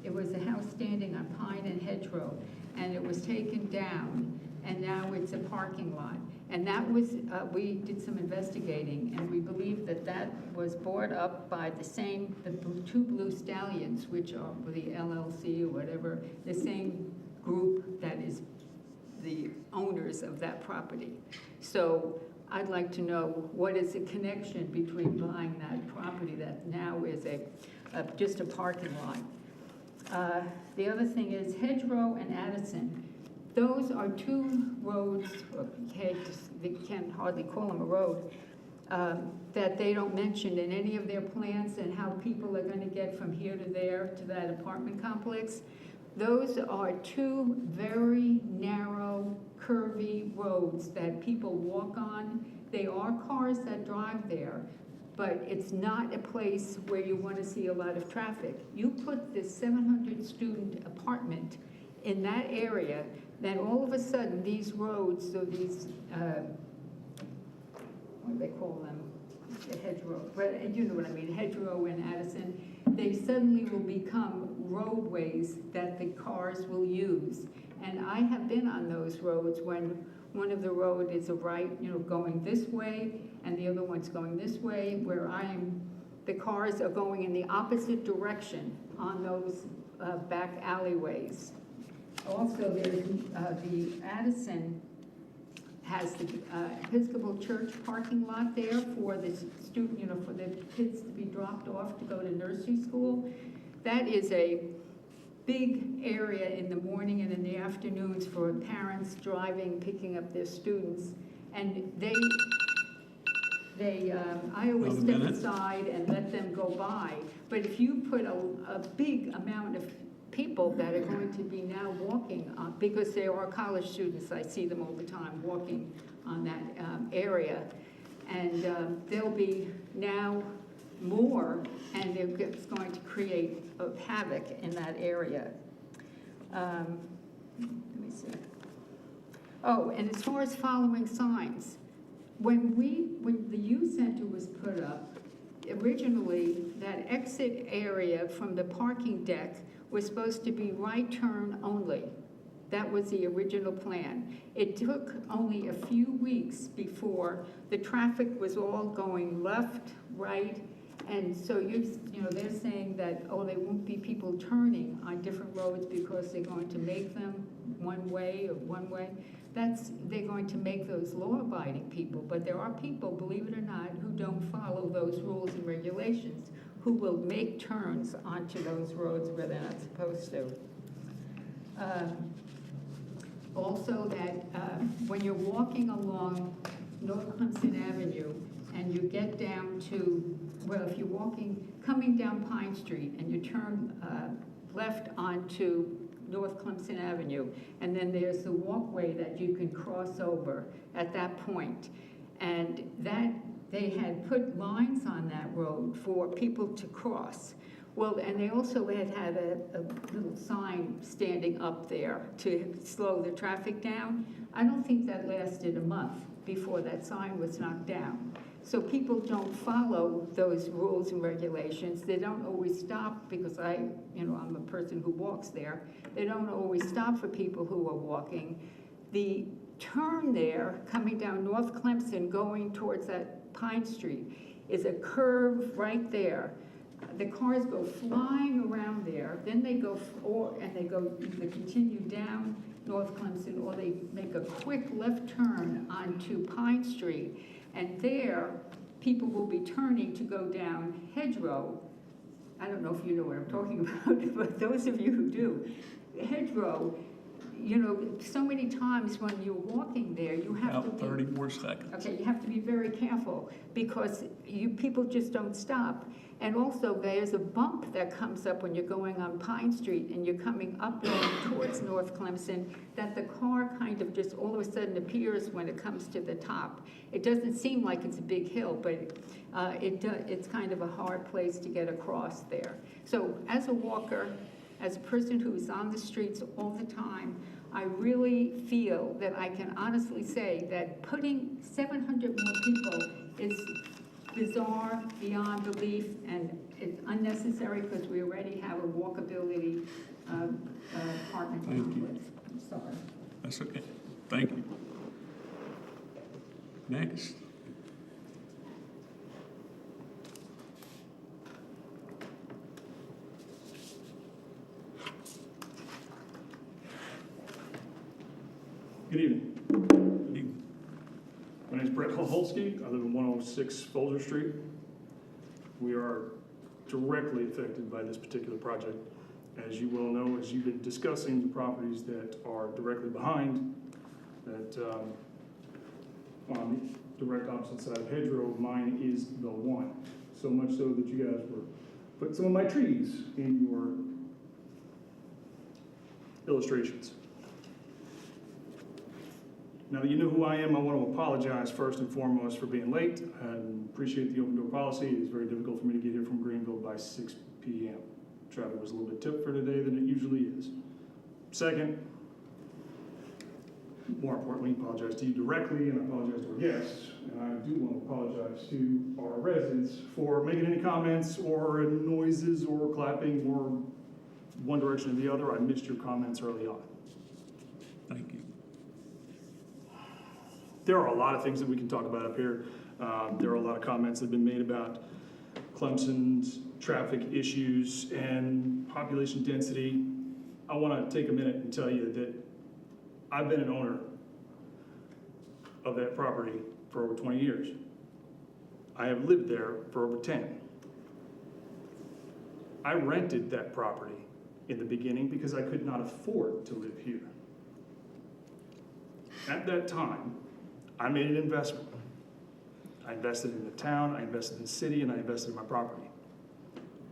It was a house standing on Pine and Hedgerow, and it was taken down, and now it's a parking lot. And that was, we did some investigating, and we believe that that was bought up by the two Blue Stallions, which are the LLC or whatever, the same group that is the owners of that property. So I'd like to know what is the connection between buying that property that now is just a parking lot. The other thing is Hedgerow and Addison. Those are two roads, they can't hardly call them a road, that they don't mention in any of their plans and how people are gonna get from here to there to that apartment complex. Those are two very narrow, curvy roads that people walk on. They are cars that drive there, but it's not a place where you want to see a lot of traffic. You put this 700-student apartment in that area, then all of a sudden these roads, so these, what do they call them? The hedgerow, but you know what I mean, Hedgerow and Addison, they suddenly will become roadways that the cars will use. And I have been on those roads when one of the road is a right, going this way, and the other one's going this way, where the cars are going in the opposite direction on those back alleyways. Also, there's the Addison has the Episcopal Church parking lot there for the student, for the kids to be dropped off to go to nursery school. That is a big area in the morning and in the afternoons for parents driving, picking up their students. And I always step aside and let them go by. But if you put a big amount of people that are going to be now walking, because there are college students, I see them all the time walking on that area, and there'll be now more, and it's going to create havoc in that area. Let me see. Oh, and as far as following signs, when the youth center was put up, originally that exit area from the parking deck was supposed to be right turn only. That was the original plan. It took only a few weeks before the traffic was all going left, right, and so they're saying that, there won't be people turning on different roads because they're going to make them one way. They're going to make those law-abiding people, but there are people, believe it or not, who don't follow those rules and regulations, who will make turns onto those roads where they're not supposed to. Also that when you're walking along North Clemson Avenue and you get down to, if you're coming down Pine Street and you turn left onto North Clemson Avenue, and then there's the walkway that you can cross over at that point. And that they had put lines on that road for people to cross. Well, and they also had a little sign standing up there to slow the traffic down. I don't think that lasted a month before that sign was knocked down. So people don't follow those rules and regulations. They don't always stop, because I'm a person who walks there. They don't always stop for people who are walking. The turn there, coming down North Clemson, going towards that Pine Street, is a curve right there. The cars go flying around there, then they either continue down North Clemson, or they make a quick left turn onto Pine Street. And there, people will be turning to go down Hedgerow. I don't know if you know what I'm talking about, but those of you who do, Hedgerow, so many times when you're walking there, you have to be... 30 more seconds. Okay, you have to be very careful, because people just don't stop. And also, there's a bump that comes up when you're going on Pine Street and you're coming up towards North Clemson, that the car kind of just all of a sudden appears when it comes to the top. It doesn't seem like it's a big hill, but it's kind of a hard place to get across there. So as a walker, as a person who's on the streets all the time, I really feel that I can honestly say that putting 700 more people is bizarre, beyond belief, and it's unnecessary, because we already have a walkability apartment complex. I'm sorry. That's okay. Thank you. Next. Brett Holsky. I live in 106 Folger Street. We are directly affected by this particular project. As you well know, as you've been discussing the properties that are directly behind, that on the direct opposite side of Hedgerow, mine is the one. So much so that you guys were putting some of my trees in your illustrations. Now that you know who I am, I want to apologize first and foremost for being late. I appreciate the open door policy. It is very difficult for me to get here from Greenville by 6 p.m. Traffic was a little bit tougher today than it usually is. Second, more importantly, apologize to you directly, and I apologize to our guests. And I do want to apologize to our residents for making any comments or noises or clapping or one direction or the other. I missed your comments early on. Thank you. There are a lot of things that we can talk about up here. There are a lot of comments that have been made about Clemson's traffic issues and population density. I want to take a minute and tell you that I've been an owner of that property for over 20 years. I have lived there for over 10. I rented that property in the beginning because I could not afford to live here. At that time, I made an investment. I invested in the town, I invested in the city, and I invested in my property.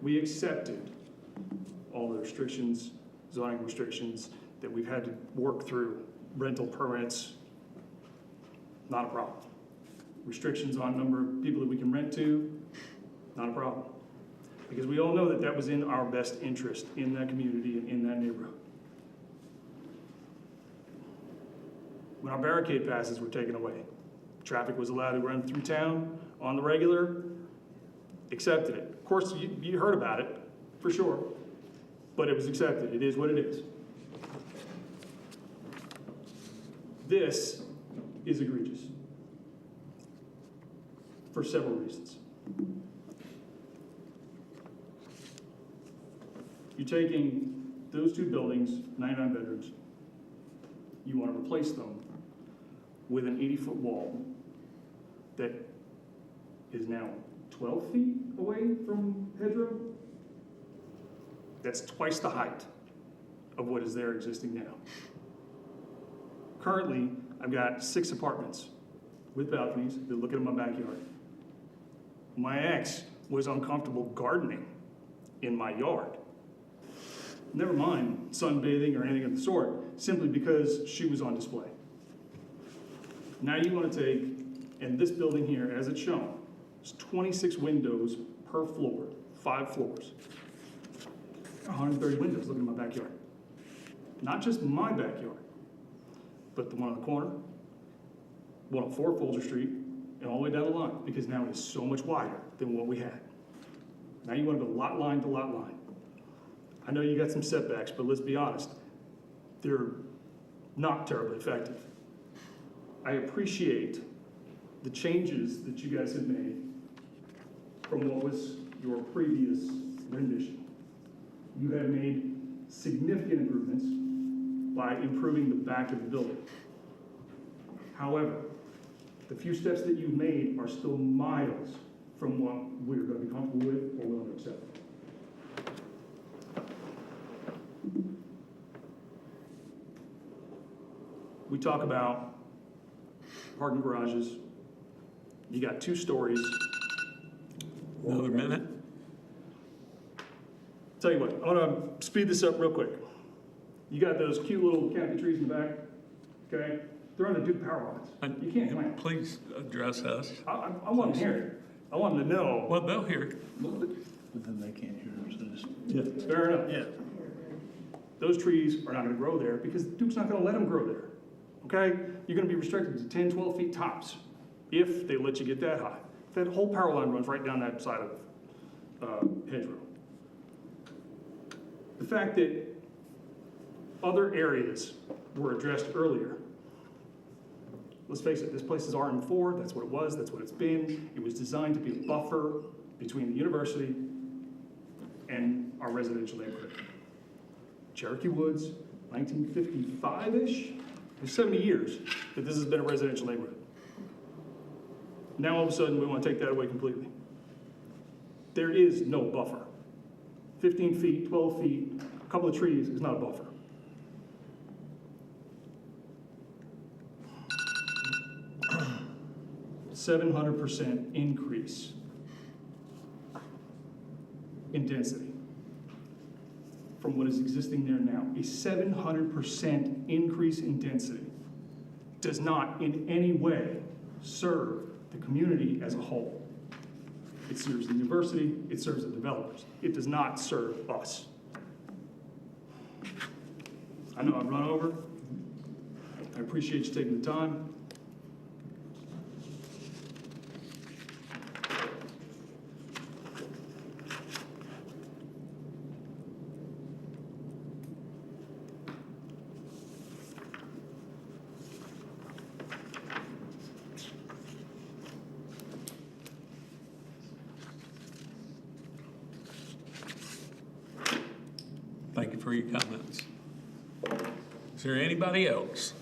We accepted all the restrictions, zoning restrictions that we've had to work through, rental permits, not a problem. Restrictions on number of people that we can rent to, not a problem. Because we all know that that was in our best interest in that community and in that neighborhood. When our barricade passes were taken away, traffic was allowed to run through town on the regular, accepted it. Of course, you heard about it, for sure, but it was accepted. It is what it is. This is egregious for several reasons. You're taking those two buildings, 99 bedrooms, you want to replace them with an 80-foot wall that is now 12 feet away from Hedgerow. That's twice the height of what is there existing now. Currently, I've got 6 apartments with balconies that look into my backyard. My ex was uncomfortable gardening in my yard. Never mind sunbathing or anything of the sort, simply because she was on display. Now you want to take, and this building here, as it's shown, it's 26 windows per floor, 5 floors. 130 windows looking at my backyard. Not just my backyard, but the one on the corner, one on 4 Folger Street, and all the way down the line, because now it is so much wider than what we had. Now you want to go lot line to lot line. I know you got some setbacks, but let's be honest, they're not terribly effective. I appreciate the changes that you guys have made from what was your previous rendition. You have made significant improvements by improving the back of the building. However, the few steps that you've made are still miles from what we're going to be comfortable with or willing to accept. We talk about parking garages. You got 2 stories. Another minute? Tell you what, I'm gonna speed this up real quick. You got those cute little canopy trees in the back, okay? They're on the Duke power lines. You can't climb. Please address us. I want them here. I want them to know. Well, they'll hear it. But then they can't hear us, so just. Yeah, fair enough. Yeah. Those trees are not gonna grow there because Duke's not gonna let them grow there, okay? You're gonna be restricted to 10, 12 feet tops if they let you get that high. That whole power line runs right down that side of Hedgerow. The fact that other areas were addressed earlier. Let's face it, this place is RM4, that's what it was, that's what it's been. It was designed to be a buffer between the university and our residential neighborhood. Cherokee Woods, 1955-ish, it's 70 years that this has been a residential neighborhood. Now all of a sudden, we want to take that away completely. There is no buffer. 15 feet, 12 feet, a couple of trees is not a buffer. %700 increase in density from what is existing there now. A 700% increase in density does not in any way serve the community as a whole. It serves the university, it serves the developers. It does not serve us. I know I've run over. I appreciate you taking the time. Thank you for your comments. Is there anybody else?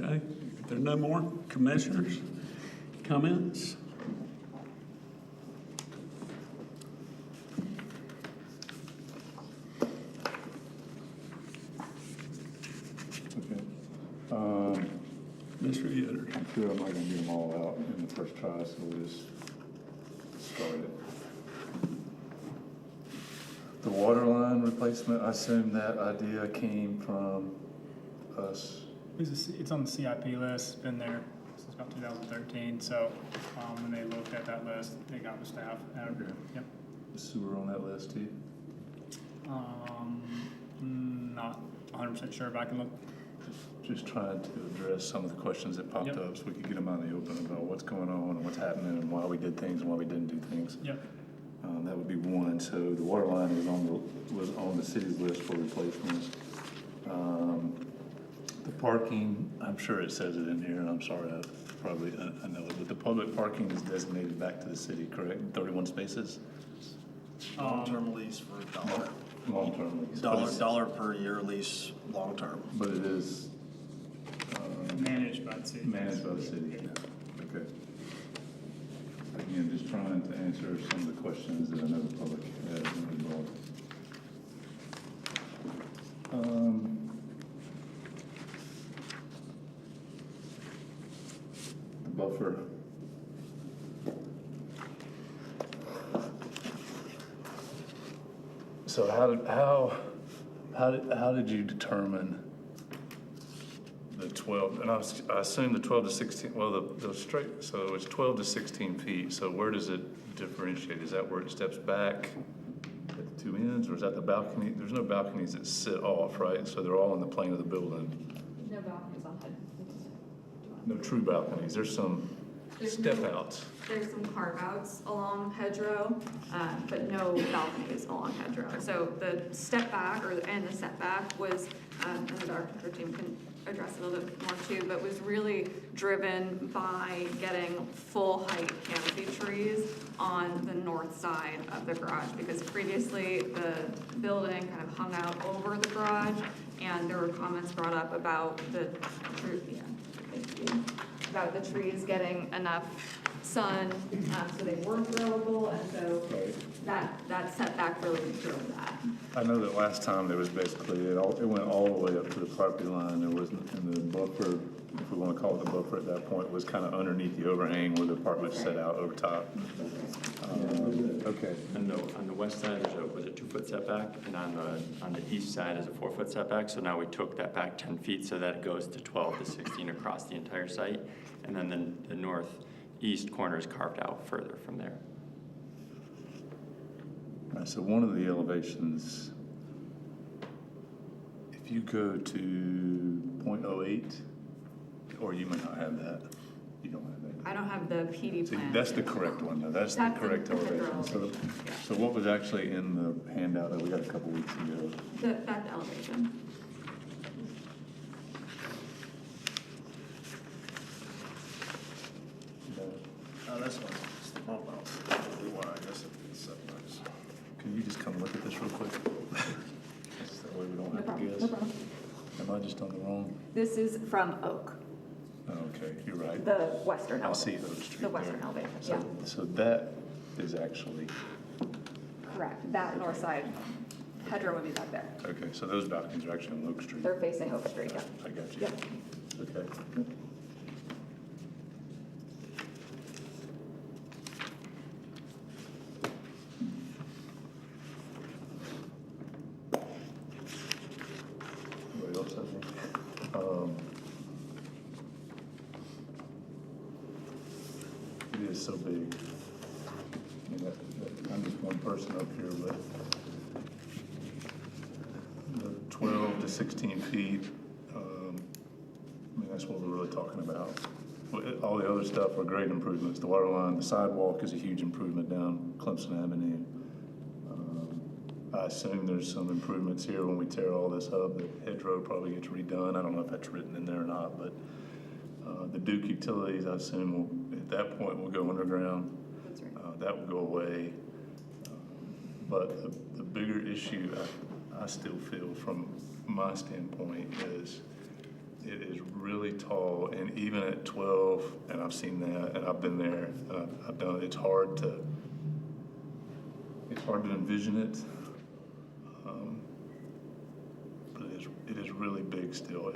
Okay, if there are no more commissioners' comments? Okay. Mr. Yoder. I'm sure I'm not gonna get them all out in the first try, so we'll just start it. The water line replacement, I assume that idea came from us. It's on the CIP list, been there since about 2013, so when they looked at that list, they got with staff. Yep. The sewer on that list too? Not 100% sure, but I can look. Just trying to address some of the questions that popped up so we could get them out in the open about what's going on and what's happening and why we did things and why we didn't do things. Yep. That would be one. So the water line was on the city's list for replacement. The parking, I'm sure it says it in here, and I'm sorry, I know it, but the public parking is designated back to the city, correct? 31 spaces? Long-term lease for a dollar. Long-term lease. Dollar per year lease, long-term. But it is Managed by the city. managed by the city. Okay. Again, just trying to answer some of the questions that I know the public has involved. The buffer. So how did you determine the 12? And I assume the 12 to 16. Well, the straight. So it's 12 to 16 feet. So where does it differentiate? Is that where it steps back at the two ends, or is that the balcony? There's no balconies that sit off, right? So they're all in the plane of the building. No balconies on head. No true balconies. There's some step outs. There's some carve-outs along hedgerow, but no balconies along hedgerow. So the step back and the setback was, and the architecture team can address it a little bit more too, but was really driven by getting full height canopy trees on the north side of the garage, because previously the building kind of hung out over the garage, and there were comments brought up about the about the trees getting enough sun, so they weren't growable, and so that setback really drove that. I know that last time there was basically, it went all the way up to the property line. There was, and the buffer, if we want to call it the buffer at that point, was kind of underneath the overhang where the apartment set out over top. Okay. On the west side, was a 2-foot setback, and on the east side is a 4-foot setback. So now we took that back 10 feet, so that it goes to 12 to 16 across the entire site. And then the northeast corner is carved out further from there. All right, so one of the elevations, if you go to .08, or you may not have that, You don't have that. I don't have the PD See, plan. that's the correct one, though. That's the That's the correct hedgerow elevation. So what was actually in the handout that we got a couple weeks ago? That's the elevation. Oh, this one, it's the bump out. Why, I guess it's setbacks. Can you just come look at this real quick? That way we don't have to problem, guess. no problem. Am I just on the wrong? This is from Oak, Oh, okay, you're right. the western I see elevation. Oak Street The western there. elevation, So- yeah, So that is actually, correct. That north side hedgerow would be back there. okay, so those balconies are actually on Oak Street. They're facing Oak Street, yeah. I got you. Yep. Okay. Anybody else have any? It is so big. I mean, I'm just one person up here, but the 12 to 16 feet, I mean, that's what we're really talking about. All the other stuff are great improvements. The water line, the sidewalk is a huge improvement down Clemson Avenue. I assume there's some improvements here when we tear all this up. The hedgerow probably gets redone. I don't know if that's written in there or not, but the Duke utilities, I assume, will, at that point, will go underground. That's right. That will go away. But the bigger issue I still feel from my standpoint is it is really tall, and even at 12, and I've seen that, and I've been there, and I've done it, it's hard to envision it. But it is really big still.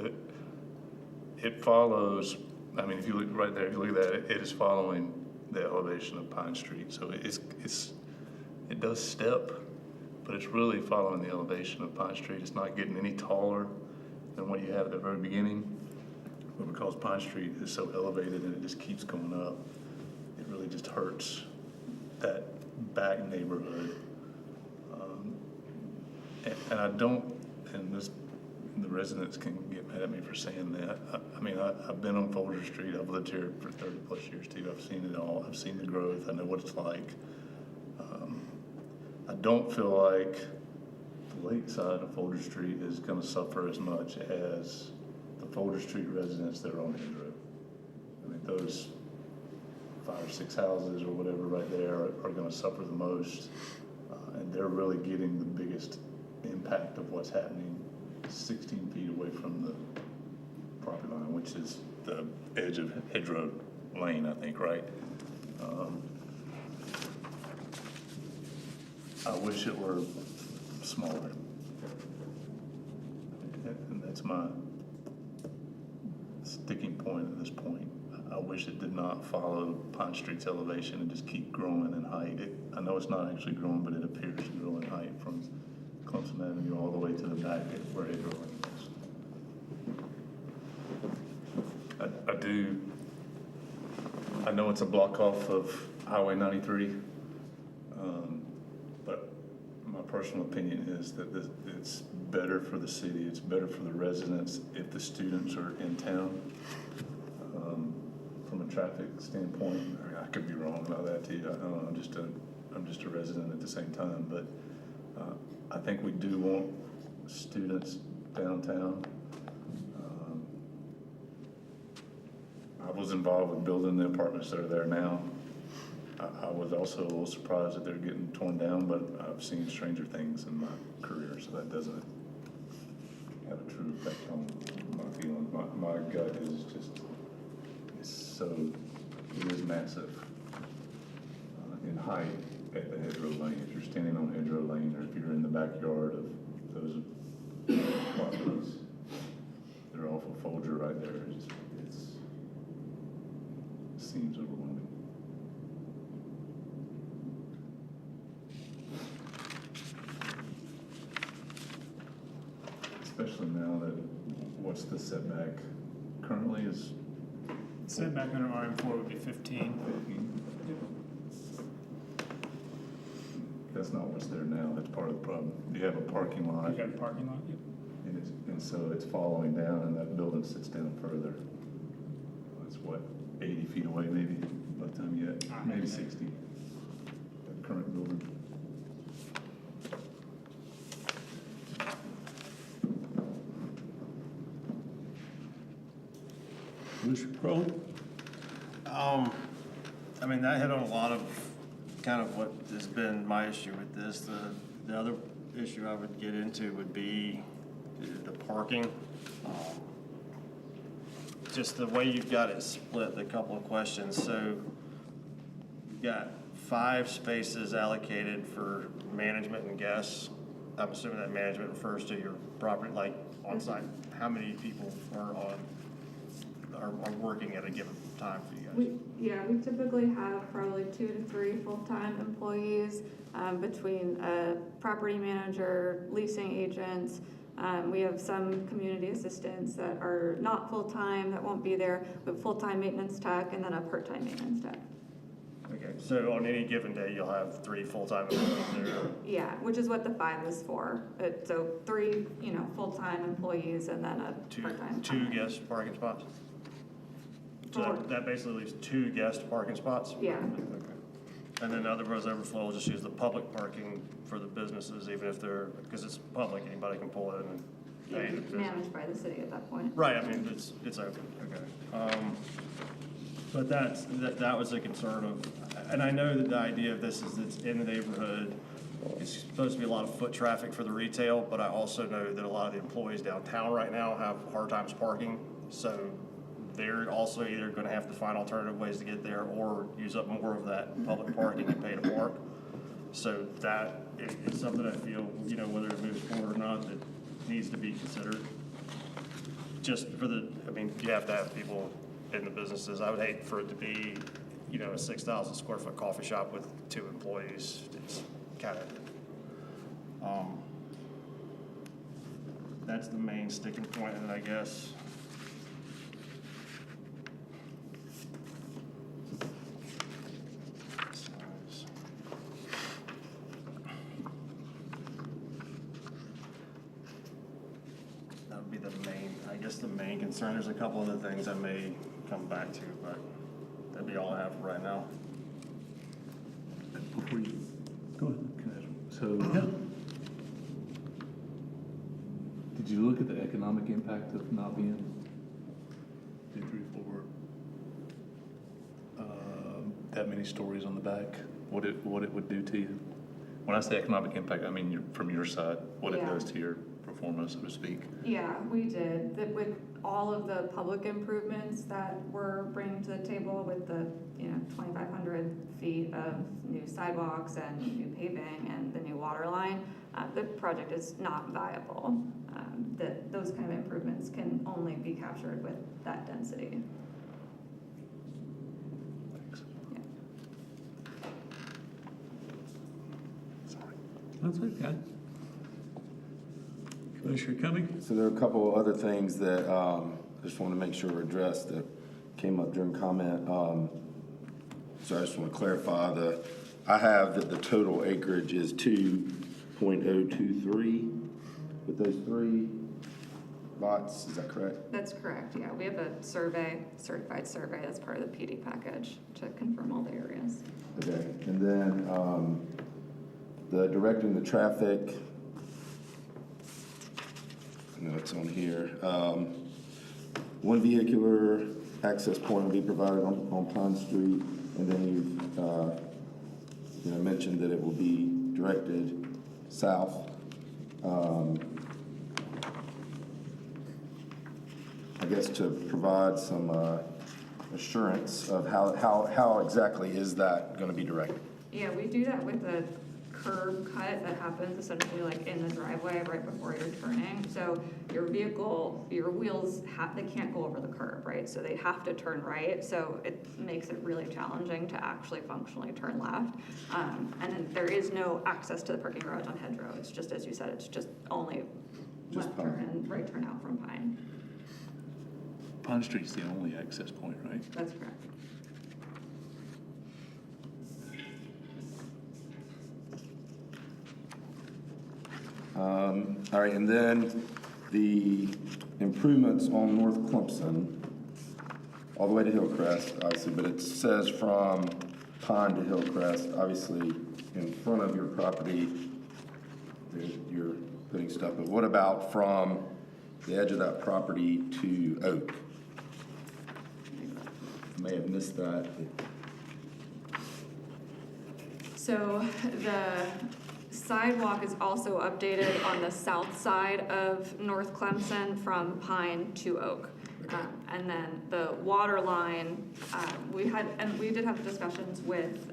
It follows, I mean, if you look right there, if you look at that, it is following the elevation of Pine Street. So it does step, but it's really following the elevation of Pine Street. It's not getting any taller than what you have at the very beginning. But because Pine Street is so elevated and it just keeps going up, it really just hurts that back neighborhood. And I don't, and the residents can get mad at me for saying that. I mean, I've been on Folger Street. I've lived here for 30 plus years too. I've seen it all. I've seen the growth. I know what it's like. I don't feel like the lake side of Folger Street is going to suffer as much as the Folger Street residents that are on Hedgerow. I mean, those 5 or 6 houses or whatever right there are going to suffer the most. And they're really getting the biggest impact of what's happening 16 feet away from the property line, which is the edge of Hedgerow Lane, I think, right? I wish it were smaller. And that's my sticking point at this point. I wish it did not follow Pine Street's elevation and just keep growing in height. I know it's not actually growing, but it appears to grow in height from Clemson Avenue all the way to the back at where Hedgerow Lane is. I know it's a block off of Highway 93, but my personal opinion is that it's better for the city, it's better for the residents if the students are in town. From a traffic standpoint, I could be wrong about that too. I don't know, I'm just a resident at the same time, but I think we do want students downtown. I was involved with building the apartments that are there now. I was also a little surprised that they're getting torn down, but I've seen stranger things in my career, so that doesn't have a true effect on my feelings. My gut is just, it is massive in height at the Hedgerow Lane. If you're standing on Hedgerow Lane, or if you're in the backyard of those properties, they're off of Folger right there. It seems overwhelming. Especially now that, what's the setback currently is? Setback under RM4 would be 15. That's not what's there now, that's part of the problem. You have a parking lot. You got a parking lot, yep. And so it's following down, and that building sits down further. That's what, 80 feet away maybe, by the time you get, maybe 60, the current building. Mr. Crowell? I mean, that hit on a lot of kind of what has been my issue with this. The other issue I would get into would be the parking. Just the way you've got it split, a couple of questions. So you've got 5 spaces allocated for management and guests. I'm assuming that management refers to your property, like on site. How many people are working at a given time for you guys? We typically have probably 2 to 3 full-time employees between a property manager, leasing agents. We have some community assistants that are not full-time, that won't be there, but full-time maintenance tech and then a part-time maintenance tech. Okay, so on any given day, you'll have 3 full-time employees there? Yeah, which is what the 5 is for. So 3, full-time employees and then a part-time. 2 guest parking spots? So that basically leaves 2 guest parking spots? Yeah. Okay. And then other roads overflow will just use the public parking for the businesses, even if they're, because it's public, anybody can pull in and pay. It's managed by the city at that point. Right, I mean, it's open, okay. But that was a concern of, and I know that the idea of this is it's in the neighborhood. It's supposed to be a lot of foot traffic for the retail, but I also know that a lot of the employees downtown right now have hard times parking. So they're also either gonna have to find alternative ways to get there or use up more of that public parking and pay to park. So that is something I feel, whether it moves forward or not, that needs to be considered. Just for you have to have people in the businesses. I would hate for it to be, a 6,000 square foot coffee shop with 2 employees. It's kind of, that's the main sticking point, and I guess. That would be the main concern. There's a couple other things I may come back to, but that'd be all I have for right now. Before you, Go ahead. so, did you look at the economic impact of not being 2, 3, 4, that many stories on the back? What it would do to you? When I say economic impact, I mean from your side, what it does to your performance, so to speak. Yeah, we did. With all of the public improvements that we're bringing to the table with the, 2,500 feet of new sidewalks and new paving and the new water line, the project is not viable. Those kind of improvements can only be captured with that density. Thanks. Yeah. Sorry. That's okay. Commissioner Cumming? So there are a couple of other things that I just want to make sure are addressed that came up during comment. So I just want to clarify I have that the total acreage is 2.023 with those 3 lots, is that correct? That's correct, yeah. We have a certified survey that's part of the PD package to confirm all the areas. Okay, and then the directing the traffic, I know it's on here. 1 vehicular access point will be provided on Pine Street, and then you've mentioned that it will be directed south. I guess to provide some assurance of how exactly is that going to be directed? Yeah, we do that with a curb cut that happens essentially like in the driveway right before you're turning. So your wheels they can't go over the curb, right? So they have to turn right. So it makes it really challenging to actually functionally turn left. And then there is no access to the parking garage on Hedgerow. It's just, as you said, it's just only left turn and right turn out from Pine. Pine Street's the only access point, right? That's correct. All right, and then the improvements on North Clemson. all the way to Hillcrest, obviously, but it says from Pine to Hillcrest, obviously, in front of your property, you're putting stuff, but what about from the edge of that property to Oak? I may have missed that. So the sidewalk is also updated on the south side of North Clemson from Pine to Oak. And then the water line, we did have discussions with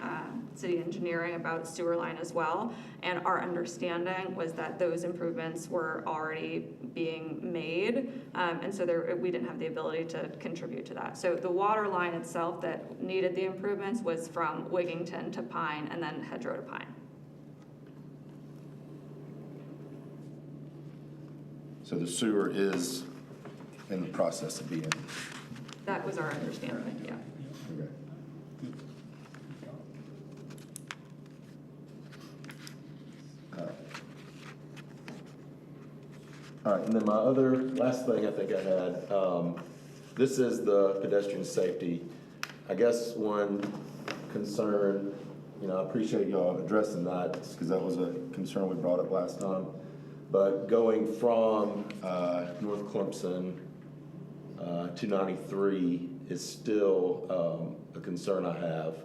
city engineering about sewer line as well. And our understanding was that those improvements were already being made. And so we didn't have the ability to contribute to that. So the water line itself that needed the improvements was from Wigington to Pine and then Hedgerow to Pine. So the sewer is in the process of being. That was our understanding, yeah. Okay. All right, and then my last thing I think I had, this is the pedestrian safety. I guess one concern, I appreciate y'all addressing that, because that was a concern we brought up last time. But going from North Clemson to 93 is still a concern I have.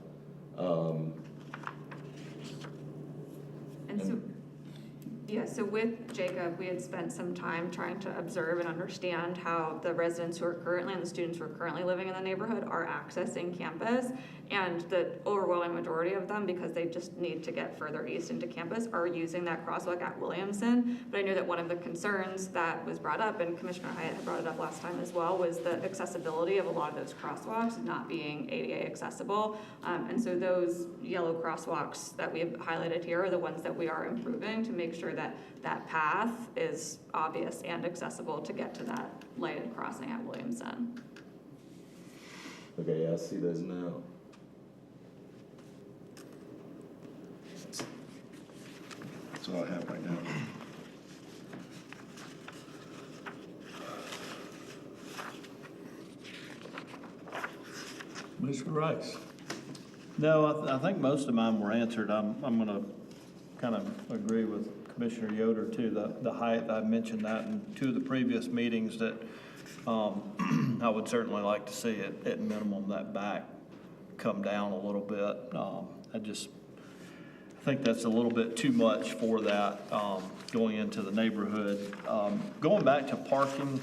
So with Jacob, we had spent some time trying to observe and understand how the residents who are currently and the students who are currently living in the neighborhood are accessing campus. And the overwhelming majority of them, because they just need to get further east into campus, are using that crosswalk at Williamson. But I knew that one of the concerns that was brought up, and Commissioner Hyatt had brought it up last time as well, was the accessibility of a lot of those crosswalks not being ADA accessible. And so those yellow crosswalks that we have highlighted here are the ones that we are improving to make sure that that path is obvious and accessible to get to that lighted crossing at Williamson. Okay, yeah, I see those now. That's all I have right now. Mr. Rice. No, I think most of mine were answered. I'm going to kind of agree with Commissioner Yoder too. The height, I mentioned that in two of the previous meetings that I would certainly like to see it at minimum that back come down a little bit. I think that's a little bit too much for that going into the neighborhood. Going back to parking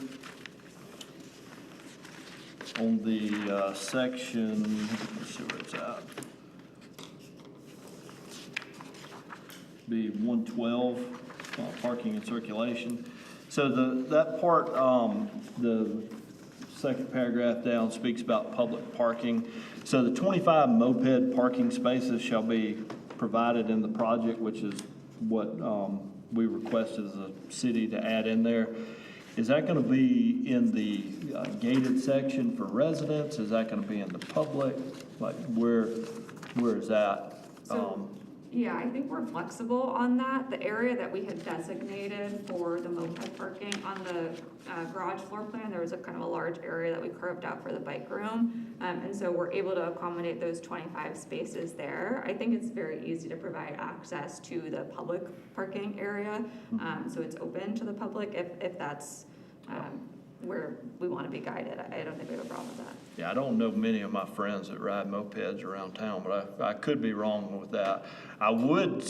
on the section, let's see where it's at. Be 112, parking and circulation. So that part, the second paragraph down speaks about public parking. So the 25 moped parking spaces shall be provided in the project, which is what we requested as a city to add in there. Is that going to be in the gated section for residents? Is that going to be in the public? Like where is that? Yeah, I think we're flexible on that. The area that we had designated for the moped parking on the garage floor plan, there was a kind of a large area that we carved out for the bike room. And so we're able to accommodate those 25 spaces there. I think it's very easy to provide access to the public parking area. So it's open to the public if that's where we want to be guided. I don't think we have a problem with that. Yeah, I don't know many of my friends that ride mopeds around town, but I could be wrong with that. I would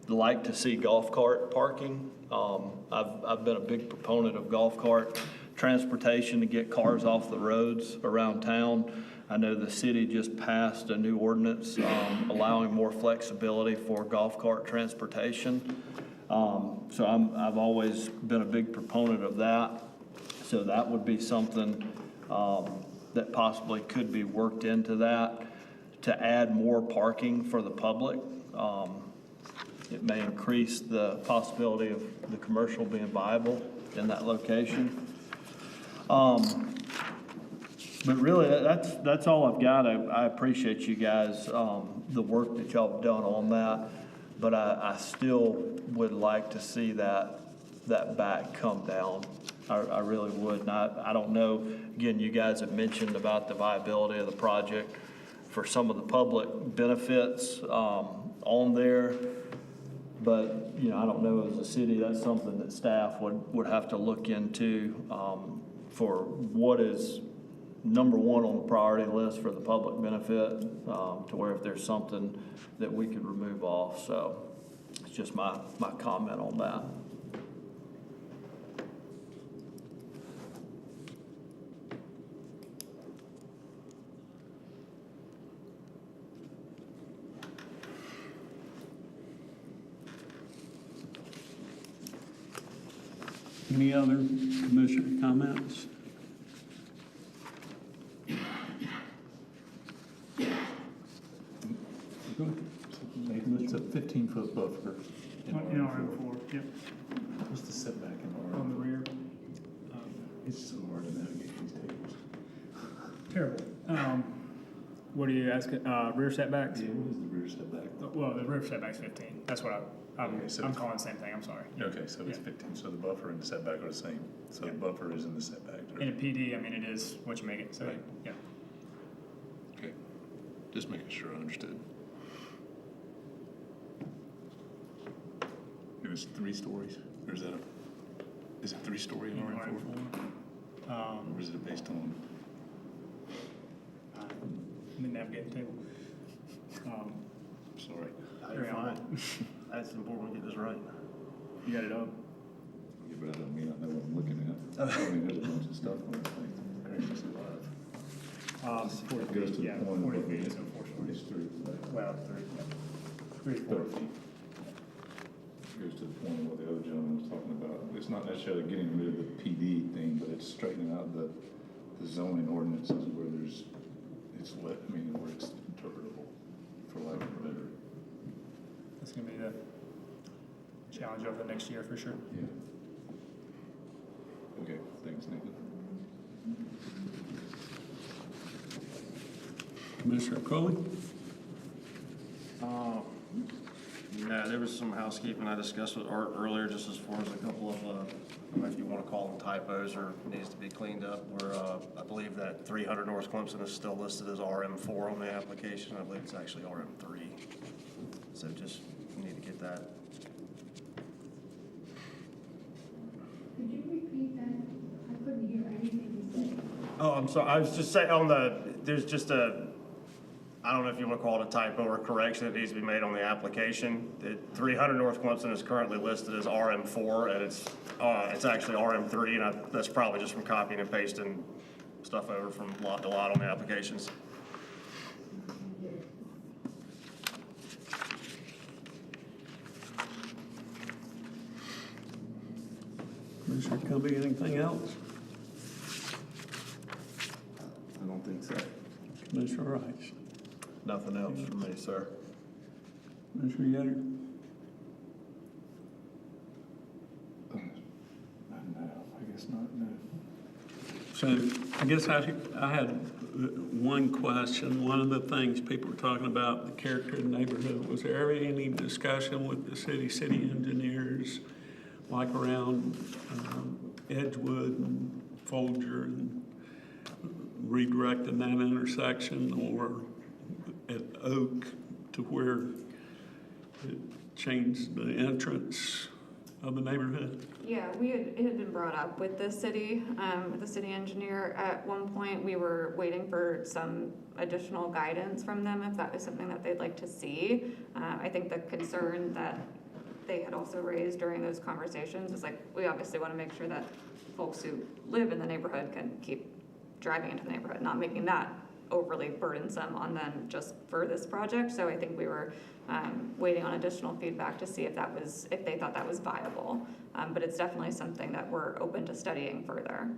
like to see golf cart parking. I've been a big proponent of golf cart transportation to get cars off the roads around town. I know the city just passed a new ordinance allowing more flexibility for golf cart transportation. So I've always been a big proponent of that. So that would be something that possibly could be worked into that to add more parking for the public. It may increase the possibility of the commercial being viable in that location. But really, that's all I've got. I appreciate you guys, the work that y'all have done on that. But I still would like to see that back come down I really would. And I don't know, again, you guys have mentioned about the viability of the project for some of the public benefits on there. But, you know, I don't know, as a city, that's something that staff would have to look into for what is number one on the priority list for the public benefit, to where if there's something that we could remove off. So it's just my comment on that. Any other commissioner comments? It's a 15-foot buffer. In RM4, yep, What's the setback in on the rear. It's so hard to navigate these tables. Terrible. What are you asking, rear setbacks? Yeah, what is the rear setback? Well, the rear setback's 15. That's what I'm Okay, so I'm it's- calling the same thing, I'm sorry. Okay, so it's Yeah. 15, so the buffer and the setback are the same. So the buffer is in the setback. In a PD, I mean, it is what you make it, so, Right. yeah. Okay, just making sure I understood. It was 3 stories, or is it 3-story in RM4? Or is it based on? Let me navigate the table. Sorry. You're fine. That's important to get this right. You got it up? Yeah, but I don't mean I know what I'm looking at. I mean, there's a bunch of stuff on the thing. Gracious alive. 40 It goes to feet, the yeah, point 40 where feet, so 4 stories. It's 3, Well, 3 4 feet. Goes to the point where the other gentleman was talking about. It's not necessarily getting rid of the PD thing, but it's straightening out the zoning ordinances where where it's interpretable, for lack of a better. That's gonna be the challenge over the next year, for sure. Yeah. Okay, thanks, Nathan. Commissioner Crowley? Yeah, there was some housekeeping I discussed with Art earlier, just as far as a couple of, I don't know if you want to call them typos or needs to be cleaned up, where I believe that 300 North Clemson is still listed as RM4 on the application. I believe it's actually RM3. So just need to get that. Could you repeat that? I couldn't hear anything you said. Oh, I'm sorry. I was just saying there's just I don't know if you want to call it a typo or correction that needs to be made on the application. 300 North Clemson is currently listed as RM4, and it's actually RM3, and that's probably just from copying and pasting stuff over from lot to lot on the applications. Commissioner Covey, anything else? I don't think so. Commissioner Rice? Nothing else from me, sir. Commissioner Yetter? No, I guess not, no. So I guess I had one question. One of the things people were talking about, the character of the neighborhood, was there ever any discussion with the city engineers, like around Edgewood and Folger, and redirecting that intersection, or at Oak to where it changed the entrance of the neighborhood? Yeah, it had been brought up with the city engineer. At one point, we were waiting for some additional guidance from them if that was something that they'd like to see. I think the concern that they had also raised during those conversations is like, we obviously want to make sure that folks who live in the neighborhood can keep driving into the neighborhood, not making that overly burdensome on them just for this project. So I think we were waiting on additional feedback to see if they thought that was viable. But it's definitely something that we're open to studying further.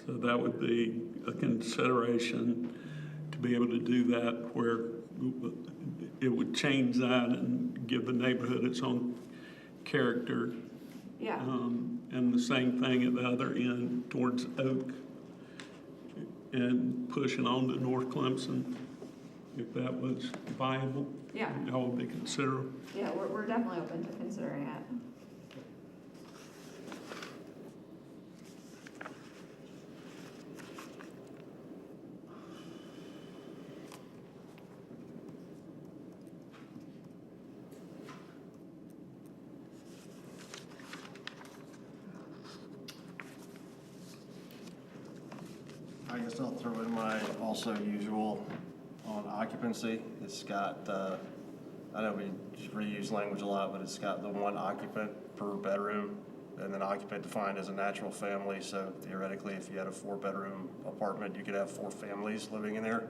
So that would be a consideration to be able to do that, where it would change that and give the neighborhood its own character. Yeah. And the same thing at the other end towards Oak and pushing on to North Clemson, if that was viable. Yeah. Y'all would be considerable. Yeah, we're definitely open to considering it. I guess I'll throw in my also usual on occupancy. It's got, I know we reuse language a lot, but it's got the one occupant per bedroom, and then occupant defined as a natural family. So theoretically, if you had a 4-bedroom apartment, you could have 4 families living in there.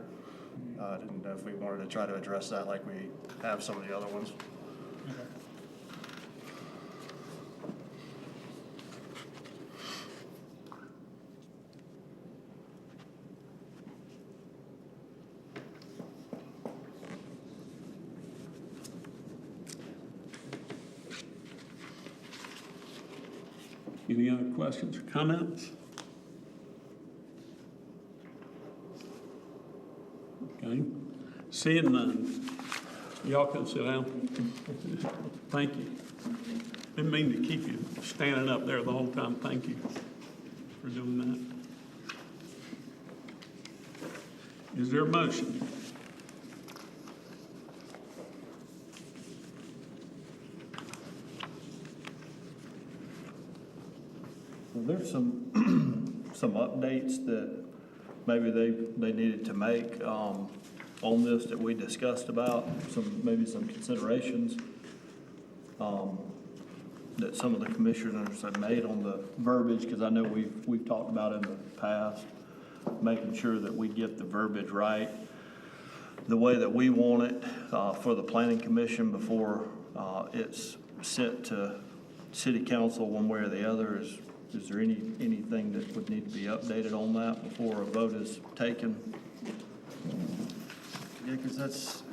I didn't know if we wanted to try to address that like we have some of the other ones. Any other questions or comments? Okay, seeing none, y'all can sit down. Thank you. Didn't mean to keep you standing up there the whole time. Thank you for doing that. Is there a motion? Well, there's some, some updates that maybe they needed to make, on this that we discussed about, maybe some considerations, that some of the commissioners have made on the verbiage, because I know we've talked about in the past, making sure that we get the verbiage right, the way that we want it, for the planning commission before, it's sent to city council one way or the other. Is there anything that would need to be updated on that before a vote is taken? Yeah, because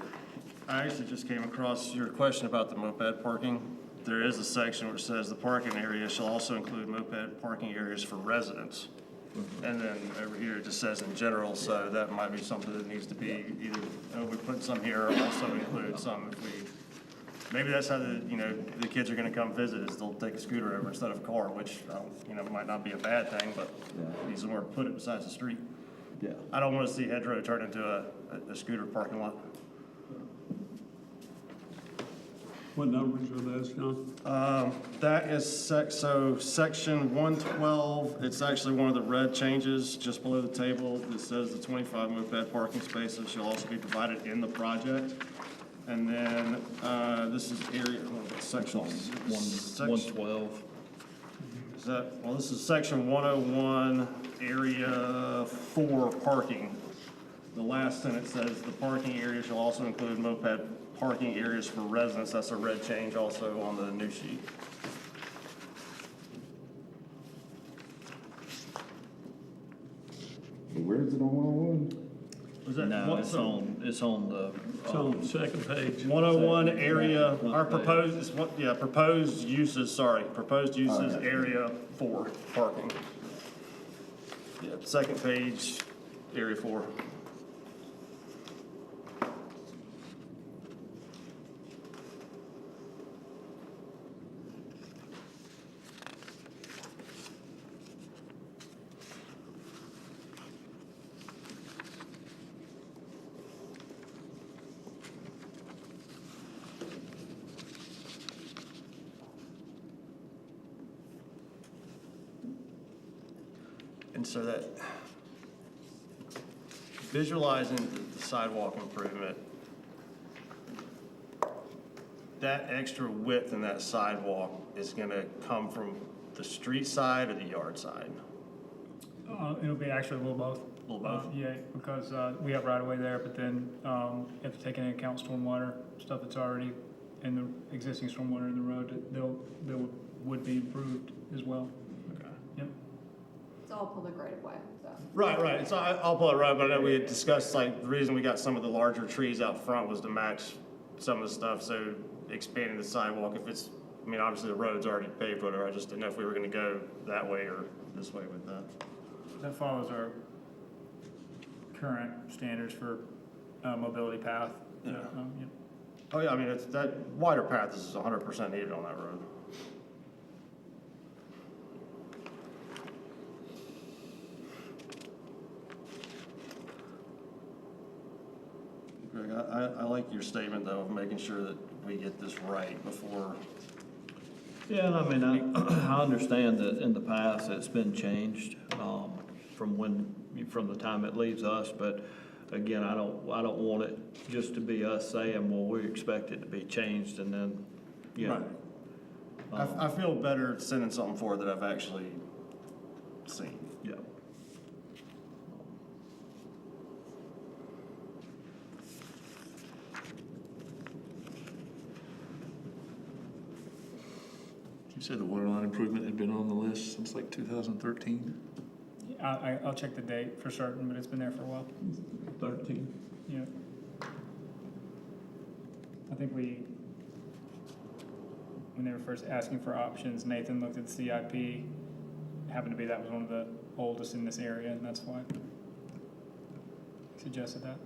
I actually just came across your question about the moped parking. There is a section where it says the parking area shall also include moped parking areas for residents. And then over here it just says in general, so that might be something that needs to be either, we put some here or also include some if we, maybe that's how the kids are gonna come visit, is they'll take a scooter over instead of a car, which, might not be a bad thing, but needs somewhere to put it besides the street. Yeah. I don't wanna see Hedgerow turn into a scooter parking lot. What numbers are those, John? That is section 112, it's actually one of the red changes just below the table. It says the 25 moped parking spaces shall also be provided in the project. And then, this is area, section 112. This is section 101, area 4 parking. The last sentence says the parking area shall also include moped parking areas for residents. That's a red change also on the new sheet. Where is it on 101? Was that? No, it's on the. It's on the second page. 101 area, our proposed, proposed uses, area 4, parking. Yeah, second page, area 4. And so that, visualizing the sidewalk improvement, that extra width in that sidewalk is gonna come from the street side or the yard side? It'll be actually a little both. A little both? Yeah, because we have right of way there, but then you have to take into account stormwater, stuff that's already in the existing stormwater in the road, that would be improved as well. Okay. Yep. It's all public right of way, so. Right. So I'll pull it right, but I know we had discussed, like, the reason we got some of the larger trees out front was to match some of the stuff, so expanding the sidewalk, if it's, obviously the road's already paved, whatever, I just didn't know if we were gonna go that way or this way with that. That follows our current standards for mobility path. Yeah. Yep. Oh, yeah, it's, that wider path is 100% needed on that road. Greg, I like your statement, though, of making sure that we get this right before. Yeah, and I understand that in the past it's been changed, from when from the time it leaves us, but again, I don't want it just to be us saying, well, we expect it to be changed and then, you know. Right. I feel better sending something forward that I've actually seen. Yeah. You said the water line improvement had been on the list since like 2013? I'll check the date for certain, but it's been there for a while. 13. Yeah. I think when they were first asking for options, Nathan looked at the CIP, happened to be that was one of the oldest in this area, and that's why he suggested that.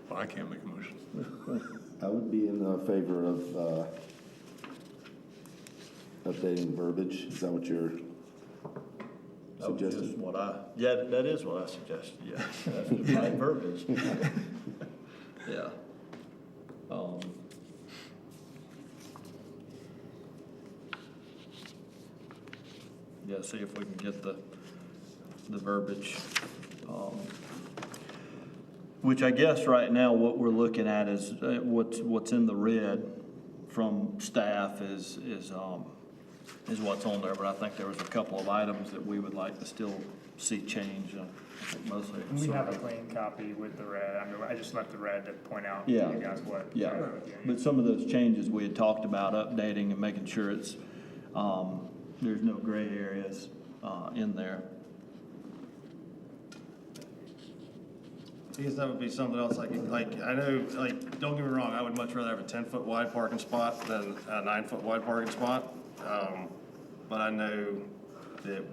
Well, I can't make a motion. I would be in favor of updating verbiage. Is that what you're That was suggesting? just that is what I suggested, yeah. That's the right verbiage. Yeah. Yeah, see if we can get the verbiage. Which I guess right now what we're looking at is what's in the red from staff is what's on there, but I think there was a couple of items that we would like to still see change, I think mostly. We have a clean copy with the red. I mean, I just left the red to point out to Yeah. you guys what. Yeah, but some of those changes we had talked about updating and making sure it's, there's no gray areas, in there. I guess that would be something else, like, I know, like, don't get me wrong, I would much rather have a 10-foot wide parking spot than a 9-foot wide parking spot. But I know that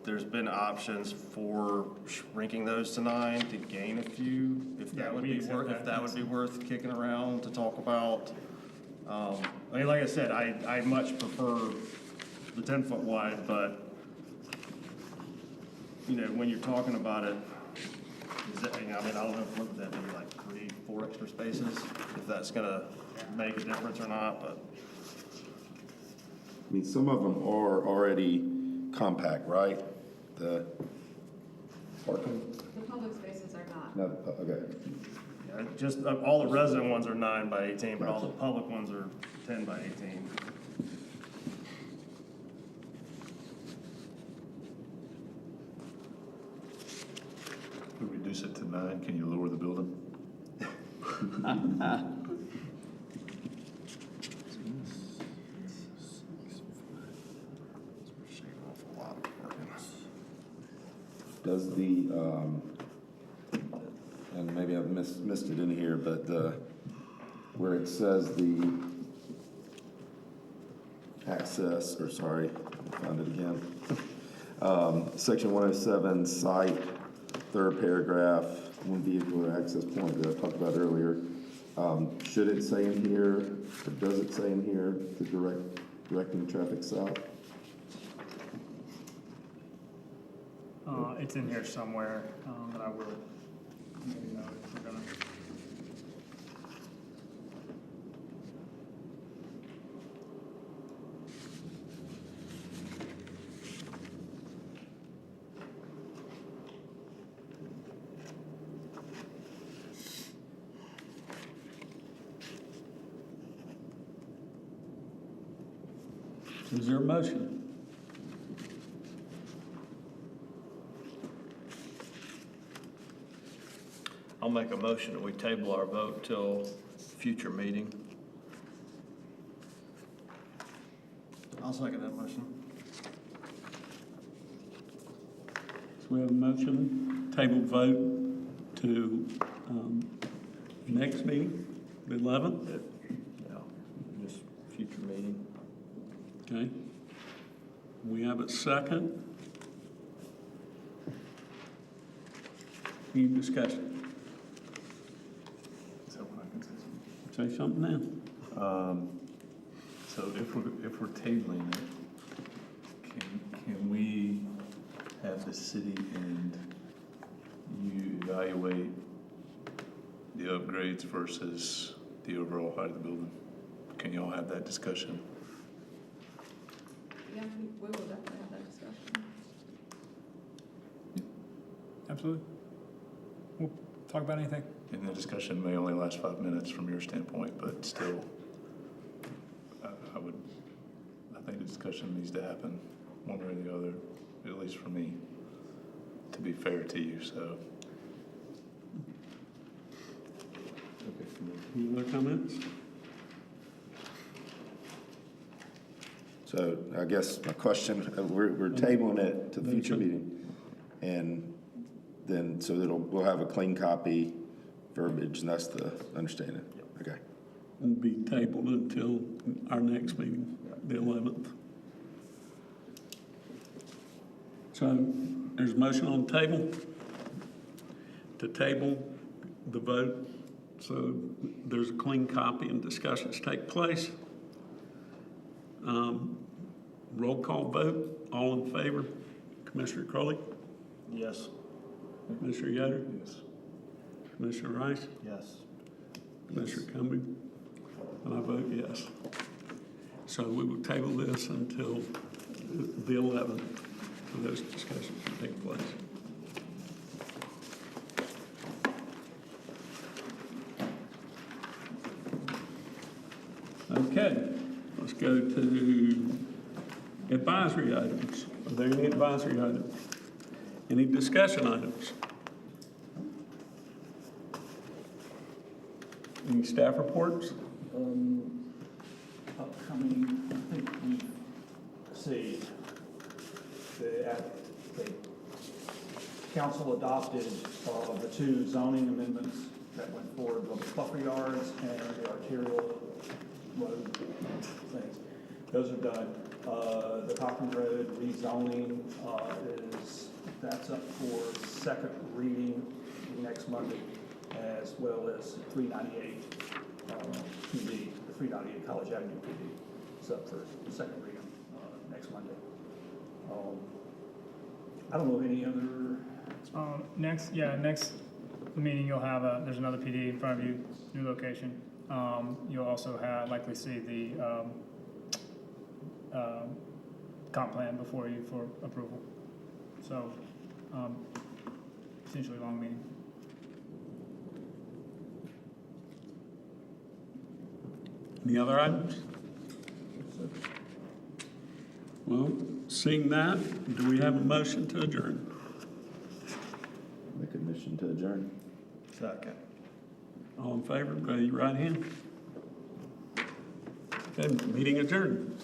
there's been options for shrinking those to 9 to gain a few, if that would be worth kicking around to talk about. I mean, like I said, I much prefer the 10-foot wide, but, you know, when you're talking about it, I mean, I don't know, what would that be, like 3-4 extra spaces, if that's gonna make a difference or not, but. I mean, some of them are already compact, right? The parking? The public spaces are not. No, okay. Yeah, just, all the resident ones are 9 by 18, but all the public ones are 10 by 18. We reduce it to 9, can you lower the building? Does the, and maybe I've missed it in here, but where it says the access, or sorry, I found it again. Section 107, site, third paragraph, one vehicular access point that I talked about earlier. Should it say in here, or does it say in here, the directing traffic south? It's in here somewhere, but I will maybe know if we're gonna. Is there a motion? I'll make a motion that we table our vote till future meeting. I'll second that motion. So we have a motion, table vote to next meeting, the 11th. Yeah, just future meeting. Okay. We have a second. Any discussion? Say something now. So if we're tabling it, can we have the city and you evaluate the upgrades versus the overall height of the building? Can y'all have that discussion? Yeah, we will definitely have that discussion. Absolutely. We'll talk about anything. And the discussion may only last 5 minutes from your standpoint, but still, I think the discussion needs to happen one way or the other, at least for me, to be fair to you, so. Any other comments? So I guess my question, we're tabling it to the future meeting. And then, so we'll have a clean copy verbiage, and that's the understanding? Okay. Will be tabled until our next meeting, the 11th. So there's a motion on the table to table the vote. So there's a clean copy and discussions take place. Roll call vote, all in favor. Commissioner Crowley? Yes. Commissioner Yoder? Yes. Commissioner Rice? Yes. Commissioner Cummings? And I vote yes. So we will table this until the 11th for those discussions to take place. Okay, let's go to advisory items. Are there any advisory items? Any discussion items? Any staff reports? Upcoming, I think we see the council adopted the two zoning amendments that went forward, the buffer yards and the arterial road things. Those are done. The Cochran Road rezoning that's up for second reading next Monday, as well as 398 PD, the 398 College Avenue PD. It's up for second reading next Monday. I don't know of any other. Next meeting you'll have there's another PD in front of you, new location. You'll also likely see the comp plan before you for approval. So essentially long meeting. Any other items? Well, seeing that, do we have a motion to adjourn? Make a motion to adjourn. Second. All in favor, raise your right hand. Okay, meeting adjourned.